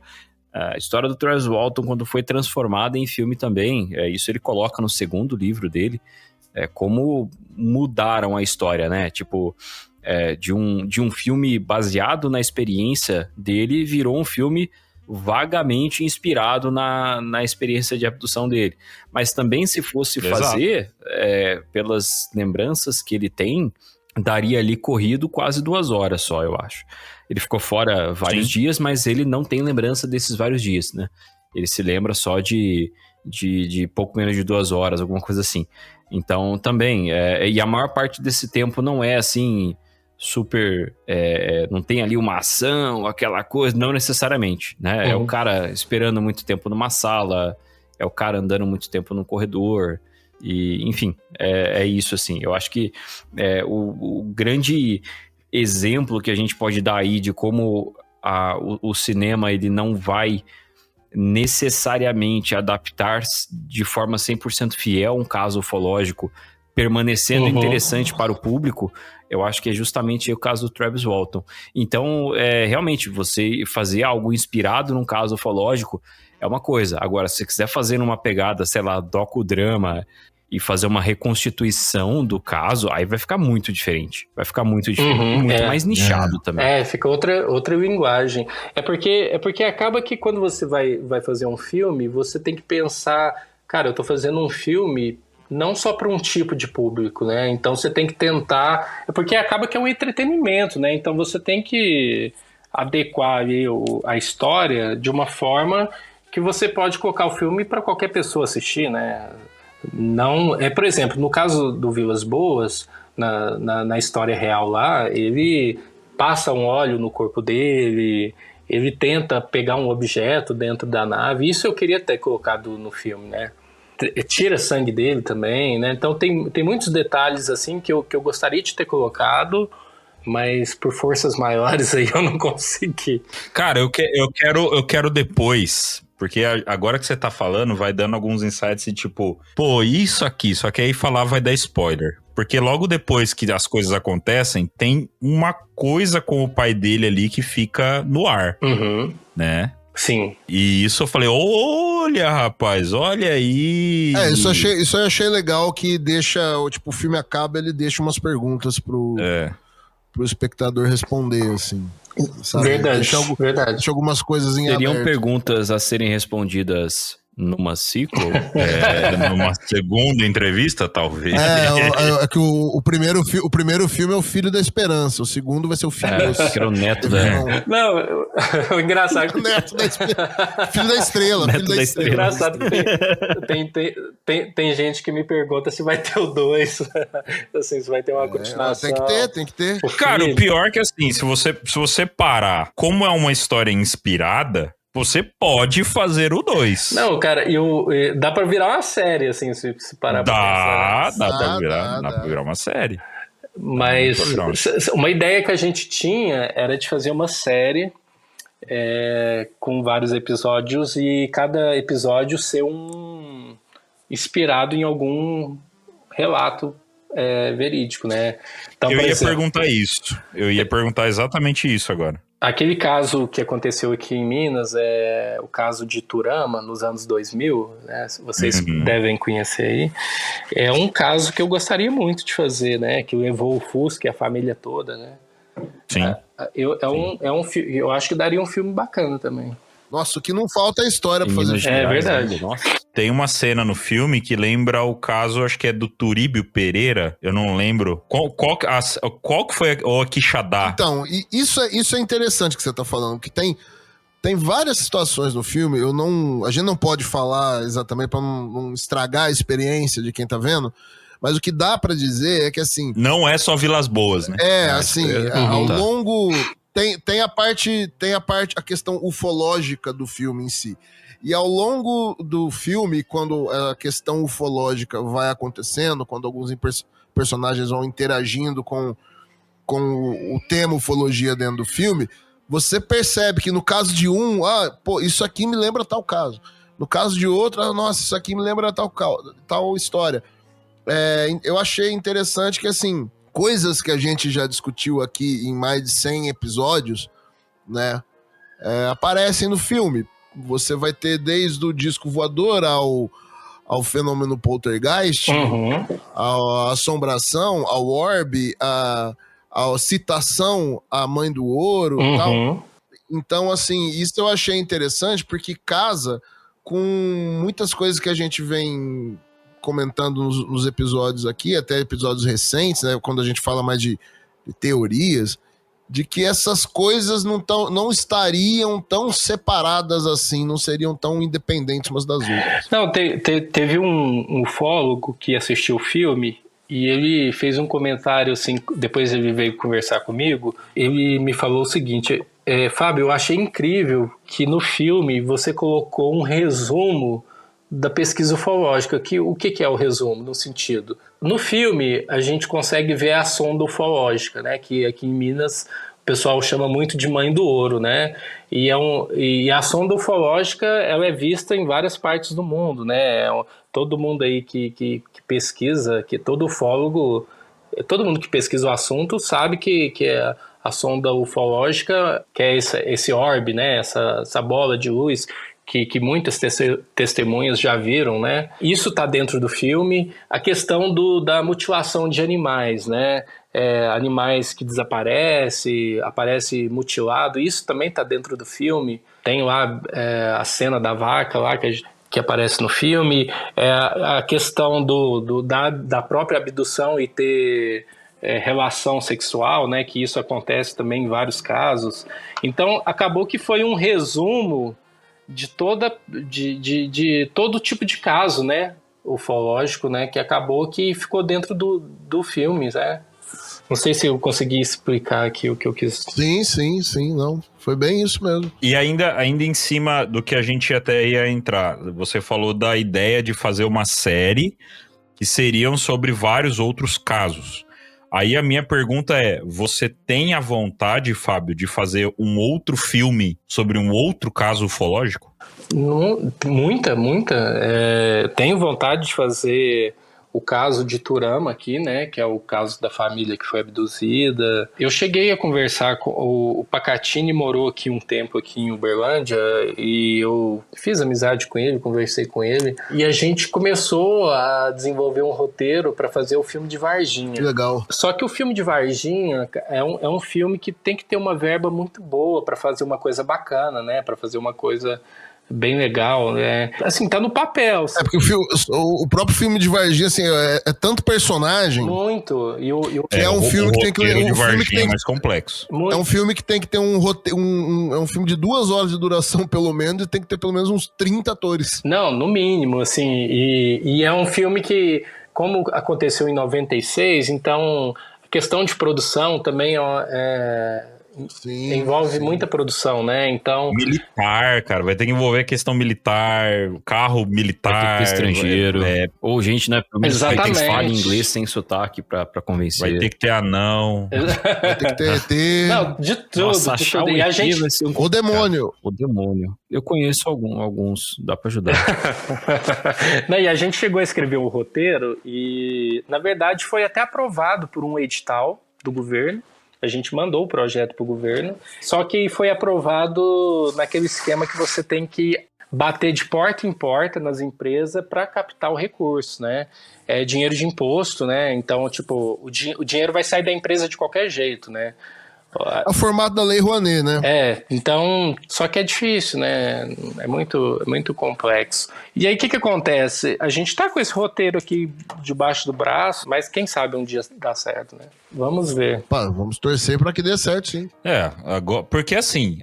I: A história do Travis Walton, quando foi transformada em filme também, isso ele coloca no segundo livro dele, como mudaram a história, né? Tipo, de um filme baseado na experiência dele, virou um filme vagamente inspirado na experiência de abdução dele. Mas também, se fosse fazer, pelas lembranças que ele tem, daria ali corrido quase 2 horas só, eu acho. Ele ficou fora vários dias, mas ele não tem lembrança desses vários dias, né? Ele se lembra só de pouco menos de 2 horas, alguma coisa assim. Então, também, e a maior parte desse tempo não é assim, super... não tem ali uma ação, aquela coisa, não necessariamente, né? É o cara esperando muito tempo numa sala, é o cara andando muito tempo no corredor, e, enfim, é isso, assim. Eu acho que o grande exemplo que a gente pode dar aí de como o cinema ele não vai necessariamente adaptar de forma 100% fiel um caso ufológico, permanecendo interessante para o público, eu acho que é justamente o caso do Travis Walton. Então, realmente, você fazer algo inspirado num caso ufológico é uma coisa. Agora, se você quiser fazer numa pegada, sei lá, docudrama, e fazer uma reconstituição do caso, aí vai ficar muito diferente. Vai ficar muito diferente. Muito mais nichado também.
A: Fica outra linguagem. É porque acaba que quando você vai fazer um filme, você tem que pensar, cara, eu tô fazendo um filme não só para um tipo de público, né? Então você tem que tentar... Porque acaba que é um entretenimento, né? Então você tem que adequar ali a história de uma forma que você pode colocar o filme para qualquer pessoa assistir, né? Não, por exemplo, no caso do Vilas Boas, na história real lá, ele passa um óleo no corpo dele, ele tenta pegar um objeto dentro da nave, isso eu queria ter colocado no filme, né? Tira sangue dele também, né? Então tem muitos detalhes assim que eu gostaria de ter colocado, mas por forças maiores aí eu não consegui.
H: Cara, eu quero depois... Porque agora que você tá falando, vai dando alguns insights e tipo, pô, isso aqui, só que aí falar vai dar spoiler. Porque logo depois que as coisas acontecem, tem uma coisa com o pai dele ali que fica no ar, né?
A: Sim.
H: E isso eu falei, olha, rapaz, olha aí.
J: Isso eu achei legal que deixa, tipo, o filme acaba, ele deixa umas perguntas pro espectador responder, assim. Sabe?
A: Verdade.
J: Deixa algumas coisas em
I: Seriam
J: aberto.
I: perguntas a serem respondidas numa sequel?
H: Numa segunda entrevista, talvez.
J: É que o primeiro filme é o Filho da Esperança, o segundo vai ser o Filho
I: que era o neto da...
A: Não, o engraçado...
J: Filho da Estrela.
I: Neto da Estrela.
A: Engraçado que tem gente que me pergunta se vai ter o 2, assim, se vai ter uma continuação.
J: Tem que ter.
H: Cara, o pior é que assim, se você parar, como é uma história inspirada, você pode fazer o 2.
A: Não, cara, dá pra virar uma série, assim, se parar pra pensar.
H: Dá pra virar uma série.
A: Mas uma ideia que a gente tinha era de fazer uma série com vários episódios e cada episódio ser inspirado em algum relato verídico, né? Então,
H: eu ia perguntar isso. Eu ia perguntar exatamente isso agora.
A: Aquele caso que aconteceu aqui em Minas é o caso de Turama, nos anos 2000, né? Vocês devem conhecer aí. É um caso que eu gostaria muito de fazer, né? Que levou o Fusca e a família toda, né?
H: Sim.
A: Eu acho que daria um filme bacana também.
J: Nossa, o que não falta é história pra fazer.
A: É verdade.
I: Nossa.
H: Tem uma cena no filme que lembra o caso, acho que é do Turíbio Pereira, eu não lembro. Qual que foi o Quixadá?
J: Então, isso é interessante que você tá falando, que tem várias situações no filme, a gente não pode falar exatamente pra não estragar a experiência de quem tá vendo, mas o que dá pra dizer é que, assim...
H: Não é só Vilas Boas, né?
J: Ao longo... Tem a questão ufológica do filme em si. E ao longo do filme, quando a questão ufológica vai acontecendo, quando alguns personagens vão interagindo com o tema ufologia dentro do filme, você percebe que no caso de um, isso aqui me lembra tal caso. No caso de outro, nossa, isso aqui me lembra tal história. Eu achei interessante que, assim, coisas que a gente já discutiu aqui em mais de 100 episódios, né, aparecem no filme. Você vai ter desde o disco voador ao fenômeno poltergeist, à assombração, ao orbe, à citação à mãe do ouro e tal. Então, assim, isso eu achei interessante porque casa com muitas coisas que a gente vem comentando nos episódios aqui, até episódios recentes, né, quando a gente fala mais de teorias, de que essas coisas não estariam tão separadas assim, não seriam tão independentes umas das outras.
A: Não, teve um ufólogo que assistiu o filme e ele fez um comentário assim, depois ele veio conversar comigo, ele me falou o seguinte, Fábio, eu achei incrível que no filme você colocou um resumo da pesquisa ufológica. O que é o resumo, no sentido? No filme, a gente consegue ver a sonda ufológica, né? Que aqui em Minas o pessoal chama muito de mãe do ouro, né? E a sonda ufológica, ela é vista em várias partes do mundo, né? Todo mundo aí que pesquisa, que todo ufólogo, todo mundo que pesquisa o assunto sabe que a sonda ufológica, que é esse orbe, né? Essa bola de luz que muitas testemunhas já viram, né? Isso está dentro do filme. A questão da mutilação de animais, né? Animais que aparece mutilado, isso também está dentro do filme. Tem lá a cena da vaca lá que aparece no filme. A questão da própria abdução e ter relação sexual, né? Que isso acontece também em vários casos. Então, acabou que foi um resumo de todo tipo de caso, né, ufológico, né, que acabou que ficou dentro do filme, né? Não sei se eu consegui explicar aqui o que eu quis.
J: Sim, não, foi bem isso mesmo.
H: E ainda em cima do que a gente até ia entrar, você falou da ideia de fazer uma série que seriam sobre vários outros casos. Aí a minha pergunta é, você tem a vontade, Fábio, de fazer um outro filme sobre um outro caso ufológico?
A: Muita. Tenho vontade de fazer o caso de Turama aqui, né, que é o caso da família que foi abduzida. Eu cheguei a conversar com o Pacatini, morou aqui um tempo aqui em Uberlândia, e eu fiz amizade com ele, conversei com ele, e a gente começou a desenvolver um roteiro para fazer o filme de Varginha.
J: Que legal.
A: Só que o filme de Varginha é um filme que tem que ter uma verba muito boa para fazer uma coisa bacana, né, para fazer uma coisa bem legal, né? Assim, tá no papel.
J: Porque o próprio filme de Varginha, assim, é tanto personagem.
A: Muito.
J: É um filme que tem que
H: ler. O Varginha é mais complexo.
J: É um filme que tem que ter um roteiro. É um filme de 2 horas de duração, pelo menos, e tem que ter pelo menos uns 30 atores.
A: Não, no mínimo, assim. E é um filme que, como aconteceu em 96, então a questão de produção também envolve muita produção, né? Então...
H: Militar, cara. Vai ter que envolver a questão militar, carro militar.
I: Vai ter que ter estrangeiro. Ou gente, né?
A: Exatamente.
I: Que fala inglês sem sotaque pra convencer.
H: Vai ter que ter anão.
J: Vai ter que ter ET.
A: Não, de tudo.
I: Nossa, achar
A: tudo.
I: o
A: E a
I: ET
A: gente...
I: vai ser
J: O demônio.
I: O demônio. Eu conheço alguns. Dá pra ajudar.
A: Não, e a gente chegou a escrever o roteiro e, na verdade, foi até aprovado por um edital do governo. A gente mandou o projeto para o governo, só que foi aprovado naquele esquema que você tem que bater de porta em porta nas empresas para captar o recurso, né? É dinheiro de imposto, né? Então, tipo, o dinheiro vai sair da empresa de qualquer jeito, né?
J: É o formato da Lei Rouanet, né?
A: Então, só que é difícil, né? É muito complexo. E aí, o que acontece? A gente tá com esse roteiro aqui debaixo do braço, mas quem sabe um dia dá certo, né? Vamos ver.
J: Vamos torcer pra que dê certo, sim.
H: Agora, porque assim,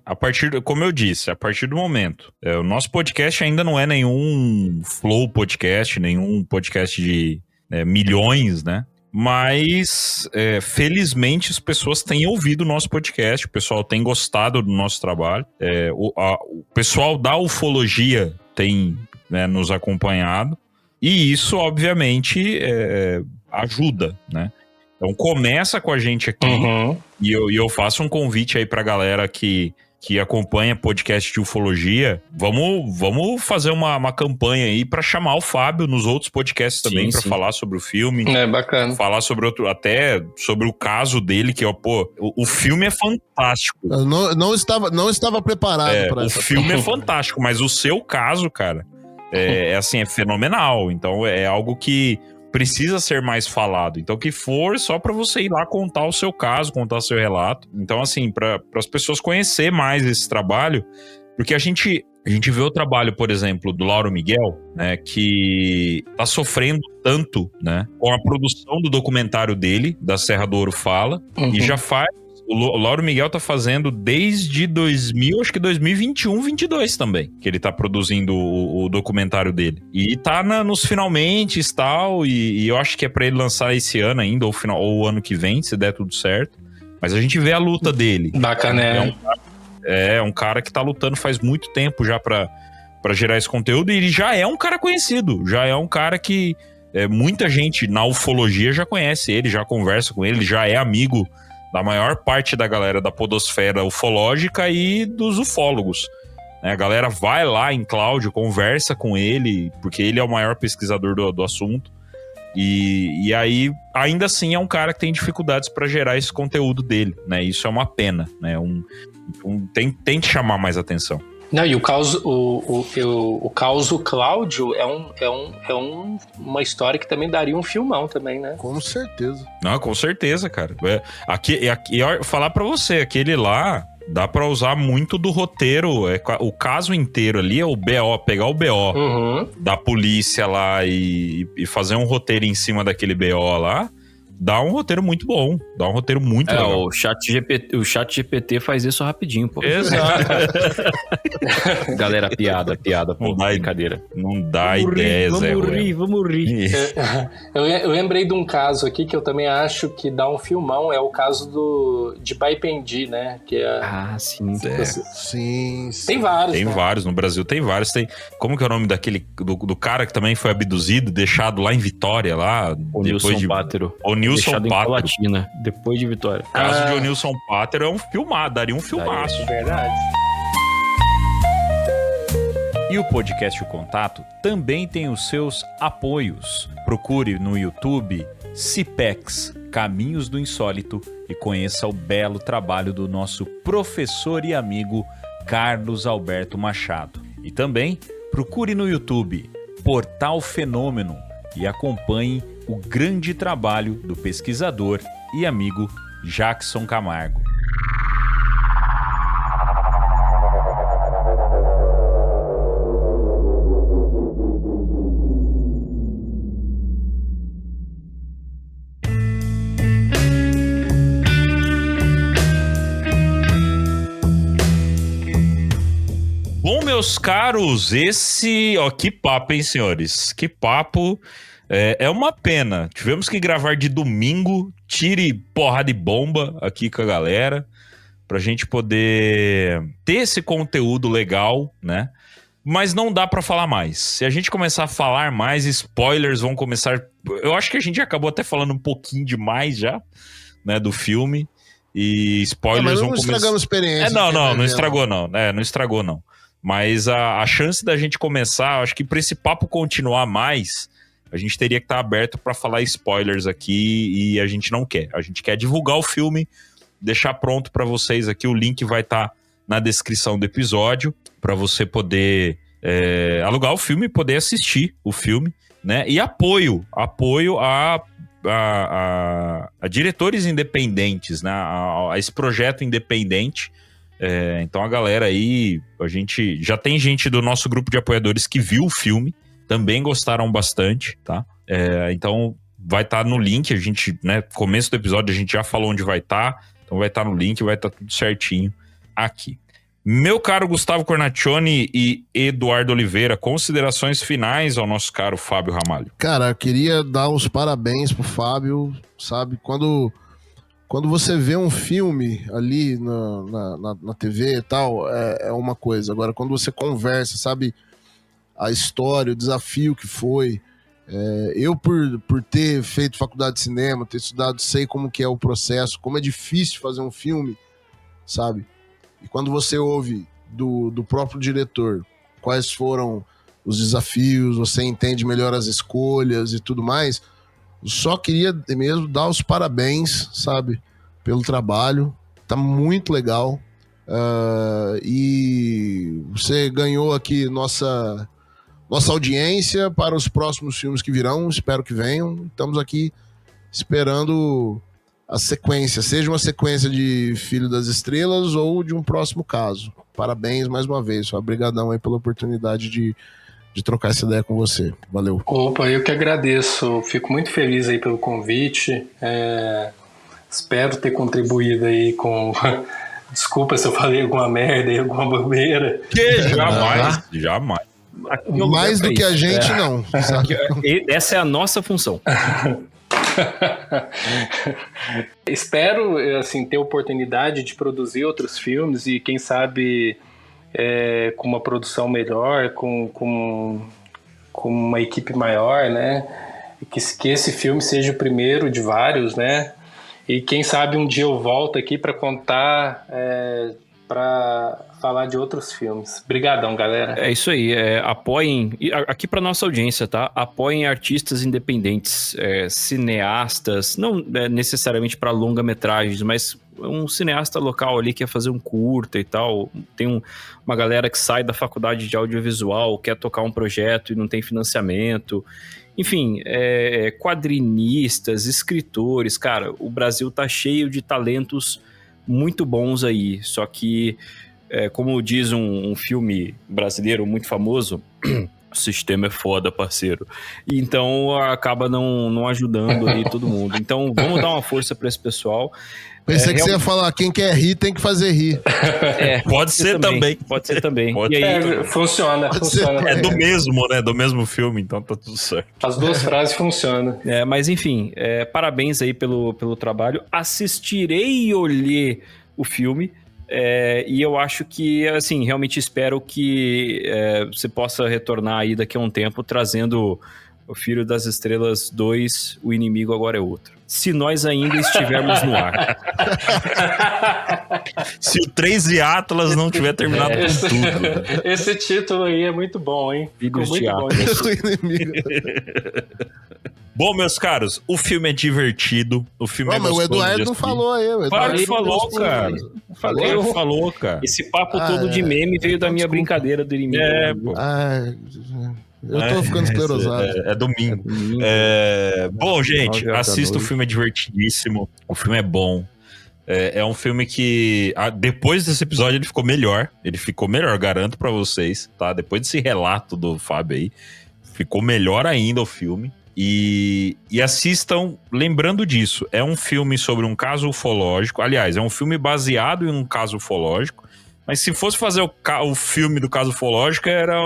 H: como eu disse, a partir do momento, o nosso podcast ainda não é nenhum flow podcast, nenhum podcast de milhões, né? Mas, felizmente, as pessoas têm ouvido o nosso podcast, o pessoal tem gostado do nosso trabalho, o pessoal da ufologia tem, né, nos acompanhado, e isso, obviamente, ajuda, né? Então, começa com a gente aqui, e eu faço um convite aí pra galera que acompanha podcast de ufologia. Vamos fazer uma campanha aí pra chamar o Fábio nos outros podcasts também, pra falar sobre o filme.
A: Bacana.
H: Falar sobre até sobre o caso dele, que, o filme é fantástico.
J: Eu não estava preparado para isso.
H: O filme é fantástico, mas o seu caso, cara, é fenomenal. Então, é algo que precisa ser mais falado. Então, que for só pra você ir lá contar o seu caso, contar o seu relato. Então, assim, para as pessoas conhecer mais esse trabalho, porque a gente vê o trabalho, por exemplo, do Lauro Miguel, né, que tá sofrendo tanto, né, com a produção do documentário dele, da Serra do Ouro Fala, e já faz. O Lauro Miguel tá fazendo desde 2021, 22 também, que ele tá produzindo o documentário dele. E tá nos finalmente e tal, e eu acho que é pra ele lançar esse ano ainda, ou o ano que vem, se der tudo certo. Mas a gente vê a luta dele.
A: Bacana,
H: É um cara que tá lutando faz muito tempo já pra gerar esse conteúdo, e ele já é um cara conhecido, já é um cara que muita gente na ufologia já conhece ele, já conversa com ele, já é amigo da maior parte da galera da podosfera ufológica e dos ufólogos. A galera vai lá em Cláudio, conversa com ele, porque ele é o maior pesquisador do assunto. E aí, ainda assim, é um cara que tem dificuldades para gerar esse conteúdo dele, né? Isso é uma pena, né? Tem que chamar mais atenção.
A: Não, e o caso Cláudio é uma história que também daria um filmão também, né?
J: Com certeza.
H: Não, com certeza, cara. Falar pra você, aquele lá dá pra usar muito do roteiro, o caso inteiro ali é o BO, pegar o BO da polícia lá e fazer um roteiro em cima daquele BO lá. Dá um roteiro muito bom. Dá um roteiro muito legal.
I: O chat GPT faz isso rapidinho, pô.
H: Exato.
I: Galera, piada, pô. Brincadeira.
H: Não dá ideia, Zé.
I: Vamos rir.
A: Eu lembrei de um caso aqui que eu também acho que dá um filmão. É o caso de Baipendi, né? Que é...
I: sim.
J: Sim.
A: Tem vários.
H: Tem vários. No Brasil tem vários. Como que é o nome daquele... Do cara que também foi abduzido, deixado lá em Vitória, lá.
I: O Nilson Pátero.
H: Nilson Pátero.
I: Latina, depois de Vitória.
H: O caso de Onilson Pátero é um filmado, daria um filmaço.
A: Verdade.
K: E o podcast O Contato também tem os seus apoios. Procure no YouTube CIPEX, Caminhos do Insólito, e conheça o belo trabalho do nosso professor e amigo Carlos Alberto Machado. E também procure no YouTube Portal Fenômeno e acompanhe o grande trabalho do pesquisador e amigo Jackson Camargo.
H: Bom, meus caros, que papo, hein, senhores? Que papo. É uma pena. Tivemos que gravar de domingo, tire porrada de bomba aqui com a galera, pra gente poder ter esse conteúdo legal, né? Mas não dá pra falar mais. Se a gente começar a falar mais, spoilers vão começar... Eu acho que a gente acabou até falando um pouquinho demais já, né, do filme. E spoilers vão começar...
J: Não estragamos a experiência.
H: Não estragou não. Não estragou não. Mas a chance da gente começar, acho que pra esse papo continuar mais... A gente teria que estar aberto para falar spoilers aqui e a gente não quer. A gente quer divulgar o filme, deixar pronto para vocês aqui. O link vai estar na descrição do episódio para você poder alugar o filme e poder assistir o filme, né? E apoio a a diretores independentes, né? A esse projeto independente. Então a galera aí, a gente já tem gente do nosso grupo de apoiadores que viu o filme, também gostaram bastante, tá? Então vai estar no link, a gente, né, começo do episódio a gente já falou onde vai estar, então vai estar no link, vai estar tudo certinho aqui. Meu caro Gustavo Cornacchione e Eduardo Oliveira, considerações finais ao nosso caro Fábio Ramalho.
J: Cara, eu queria dar os parabéns pro Fábio, sabe? Quando você vê um filme ali na TV e tal, é uma coisa. Agora, quando você conversa, sabe? A história, o desafio que foi. Eu, por ter feito faculdade de cinema, ter estudado, sei como que é o processo, como é difícil fazer um filme, sabe? E quando você ouve do próprio diretor quais foram os desafios, você entende melhor as escolhas e tudo mais, eu só queria mesmo dar os parabéns, sabe, pelo trabalho. Tá muito legal. E você ganhou aqui nossa audiência para os próximos filmes que virão, espero que venham. Estamos aqui esperando a sequência, seja uma sequência de Filho das Estrelas ou de um próximo caso. Parabéns mais uma vez, obrigadão aí pela oportunidade de trocar essa ideia com você. Valeu.
A: Opa, eu que agradeço, fico muito feliz aí pelo convite, espero ter contribuído aí com... Desculpa se eu falei alguma merda aí, alguma bobeira.
H: Que jamais.
J: Mais do que a gente, não. Sabe?
I: Essa é a nossa função.
A: Espero, assim, ter oportunidade de produzir outros filmes e quem sabe com uma produção melhor, com uma equipe maior, né? Que esse filme seja o primeiro de vários, né? E quem sabe um dia eu volto aqui para contar, para falar de outros filmes. Obrigadão, galera.
I: É isso aí, apoiem, aqui para nossa audiência, tá? Apoiem artistas independentes, cineastas, não necessariamente para longa-metragens, mas um cineasta local ali que quer fazer um curta e tal. Tem uma galera que sai da faculdade de audiovisual, quer tocar um projeto e não tem financiamento. Enfim, quadrinistas, escritores, cara, o Brasil tá cheio de talentos muito bons aí, só que, como diz um filme brasileiro muito famoso, o sistema é foda, parceiro, e então acaba não ajudando aí todo mundo. Então vamos dar uma força pra esse pessoal.
J: Pensei que você ia falar, quem quer rir tem que fazer rir.
H: Pode ser também.
I: Pode ser também.
H: Pode
I: e aí,
A: funciona.
H: É do mesmo, né? Do mesmo filme, então tá tudo certo.
A: As duas frases funcionam.
I: Mas enfim, parabéns aí pelo trabalho. Assistirei e olhei o filme. E eu acho que, assim, realmente espero que você possa retornar aí daqui a um tempo trazendo o Filho das Estrelas 2, O Inimigo Agora é Outro. Se nós ainda estivermos no ar.
H: Se o 3 de Atlas não tiver terminado com tudo.
A: Esse título aí é muito bom, hein?
I: Ficou muito bom.
H: Bom, meus caros, o filme é divertido. O filme é gostoso.
J: O Eduardo não falou aí.
H: Claro que falou, cara. Falou, cara.
I: Esse papo todo de meme veio da minha brincadeira do inimigo.
H: Pô.
J: Eu tô ficando esclerosado.
H: É domingo. Bom, gente, assista o filme, é divertidíssimo. O filme é bom. É um filme que, depois desse episódio, ele ficou melhor. Ele ficou melhor, garanto pra vocês, tá? Depois desse relato do Fábio aí, ficou melhor ainda o filme. E assistam lembrando disso. É um filme sobre um caso ufológico. Aliás, é um filme baseado em um caso ufológico. Mas se fosse fazer o filme do caso ufológico, era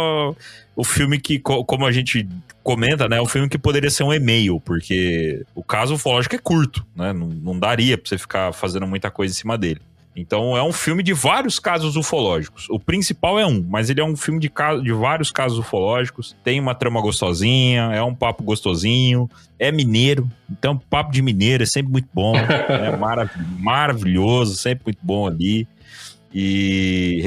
H: o filme que, como a gente comenta, né? É um filme que poderia ser um e-mail, porque o caso ufológico é curto, né? Não daria pra você ficar fazendo muita coisa em cima dele. Então é um filme de vários casos ufológicos. O principal é um, mas ele é um filme de vários casos ufológicos. Tem uma trama gostosinha, é um papo gostosinho, é mineiro. Então papo de mineiro é sempre muito bom, é maravilhoso, sempre muito bom ali. E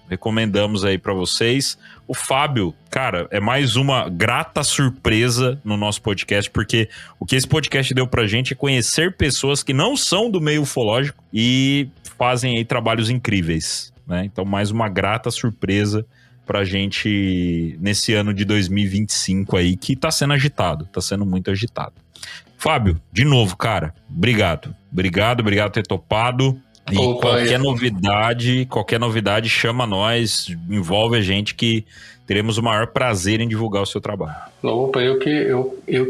H: recomendamos aí pra vocês. O Fábio, cara, é mais uma grata surpresa no nosso podcast, porque o que esse podcast deu pra gente é conhecer pessoas que não são do meio ufológico e fazem aí trabalhos incríveis, né? Então mais uma grata surpresa pra gente nesse ano de 2025 aí, que tá sendo agitado, tá sendo muito agitado. Fábio, de novo, cara, obrigado por ter topado. E qualquer novidade, chama nós, envolve a gente, que teremos o maior prazer em divulgar o seu trabalho.
A: Opa, eu que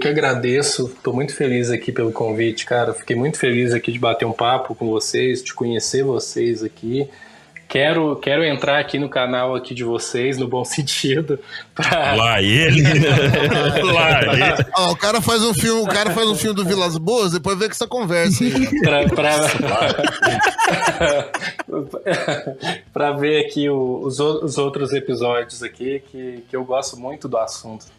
A: agradeço, tô muito feliz aqui pelo convite, cara. Fiquei muito feliz aqui de bater um papo com vocês, de conhecer vocês aqui. Quero entrar aqui no canal aqui de vocês, no bom sentido.
H: Lá ele.
J: O cara faz um filme do Vilas Boas, depois vê que essa conversa aí.
A: Pra ver aqui os outros episódios aqui, que eu gosto muito do assunto.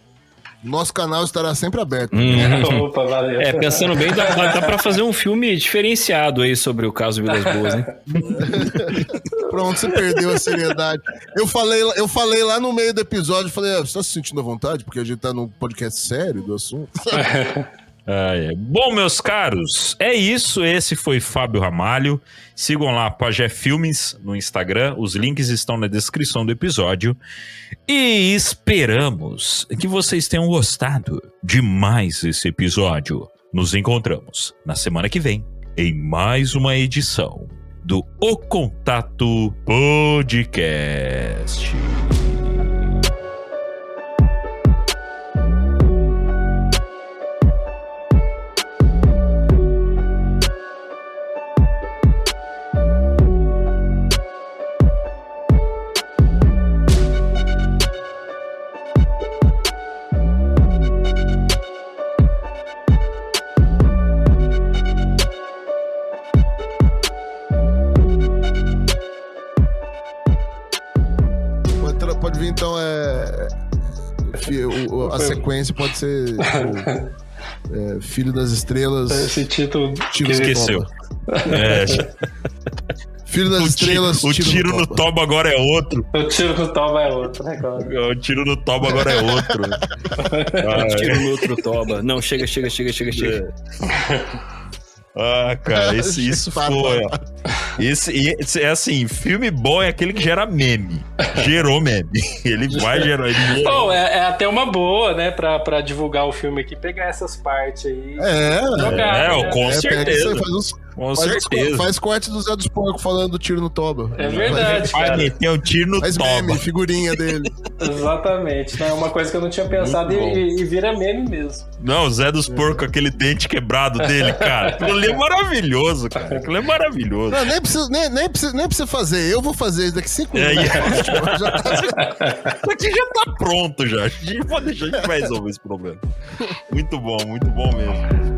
J: Nosso canal estará sempre aberto.
A: Opa, valeu.
I: Pensando bem, dá pra fazer um filme diferenciado aí sobre o caso Vilas Boas, hein?
J: Pronto, você perdeu a seriedade. Eu falei lá no meio do episódio, você tá se sentindo à vontade? Porque a gente tá num podcast sério do assunto.
H: Bom, meus caros, é isso. Esse foi Fábio Ramalho. Sigam lá Pajé Filmes no Instagram. Os links estão na descrição do episódio. E esperamos que vocês tenham gostado de mais esse episódio. Nos encontramos na semana que vem em mais uma edição do O Contato Podcast.
J: Pode vir, então, a sequência pode ser Filho das Estrelas.
A: Esse título
H: que esqueceu.
J: Filho das Estrelas.
H: O tiro no toba agora é outro.
A: O tiro no toba é outro, né, cara?
H: O tiro no toba agora é outro.
I: O tiro no outro toba. Não, chega.
H: Cara, isso foi. Esse é assim, filme bom é aquele que gera meme. Gerou meme. Ele vai gerar.
A: Bom, é até uma boa, né, pra divulgar o filme aqui, pegar essas partes aí.
H: Com certeza. Com certeza.
J: Faz corte do Zé dos Porcos falando do tiro no toba.
A: É verdade, cara.
H: Vai meter o tiro no toba.
J: Meme, figurinha dele.
A: Exatamente. É uma coisa que eu não tinha pensado e vira meme mesmo.
H: Não, o Zé dos Porcos, aquele dente quebrado dele, cara. Aquilo ali é maravilhoso, cara. Aquilo é maravilhoso.
J: Não, nem precisa fazer. Eu vou fazer daqui 5 minutos.
H: Isso aqui já tá pronto já. A gente pode deixar, a gente vai resolver esse problema. Muito bom mesmo.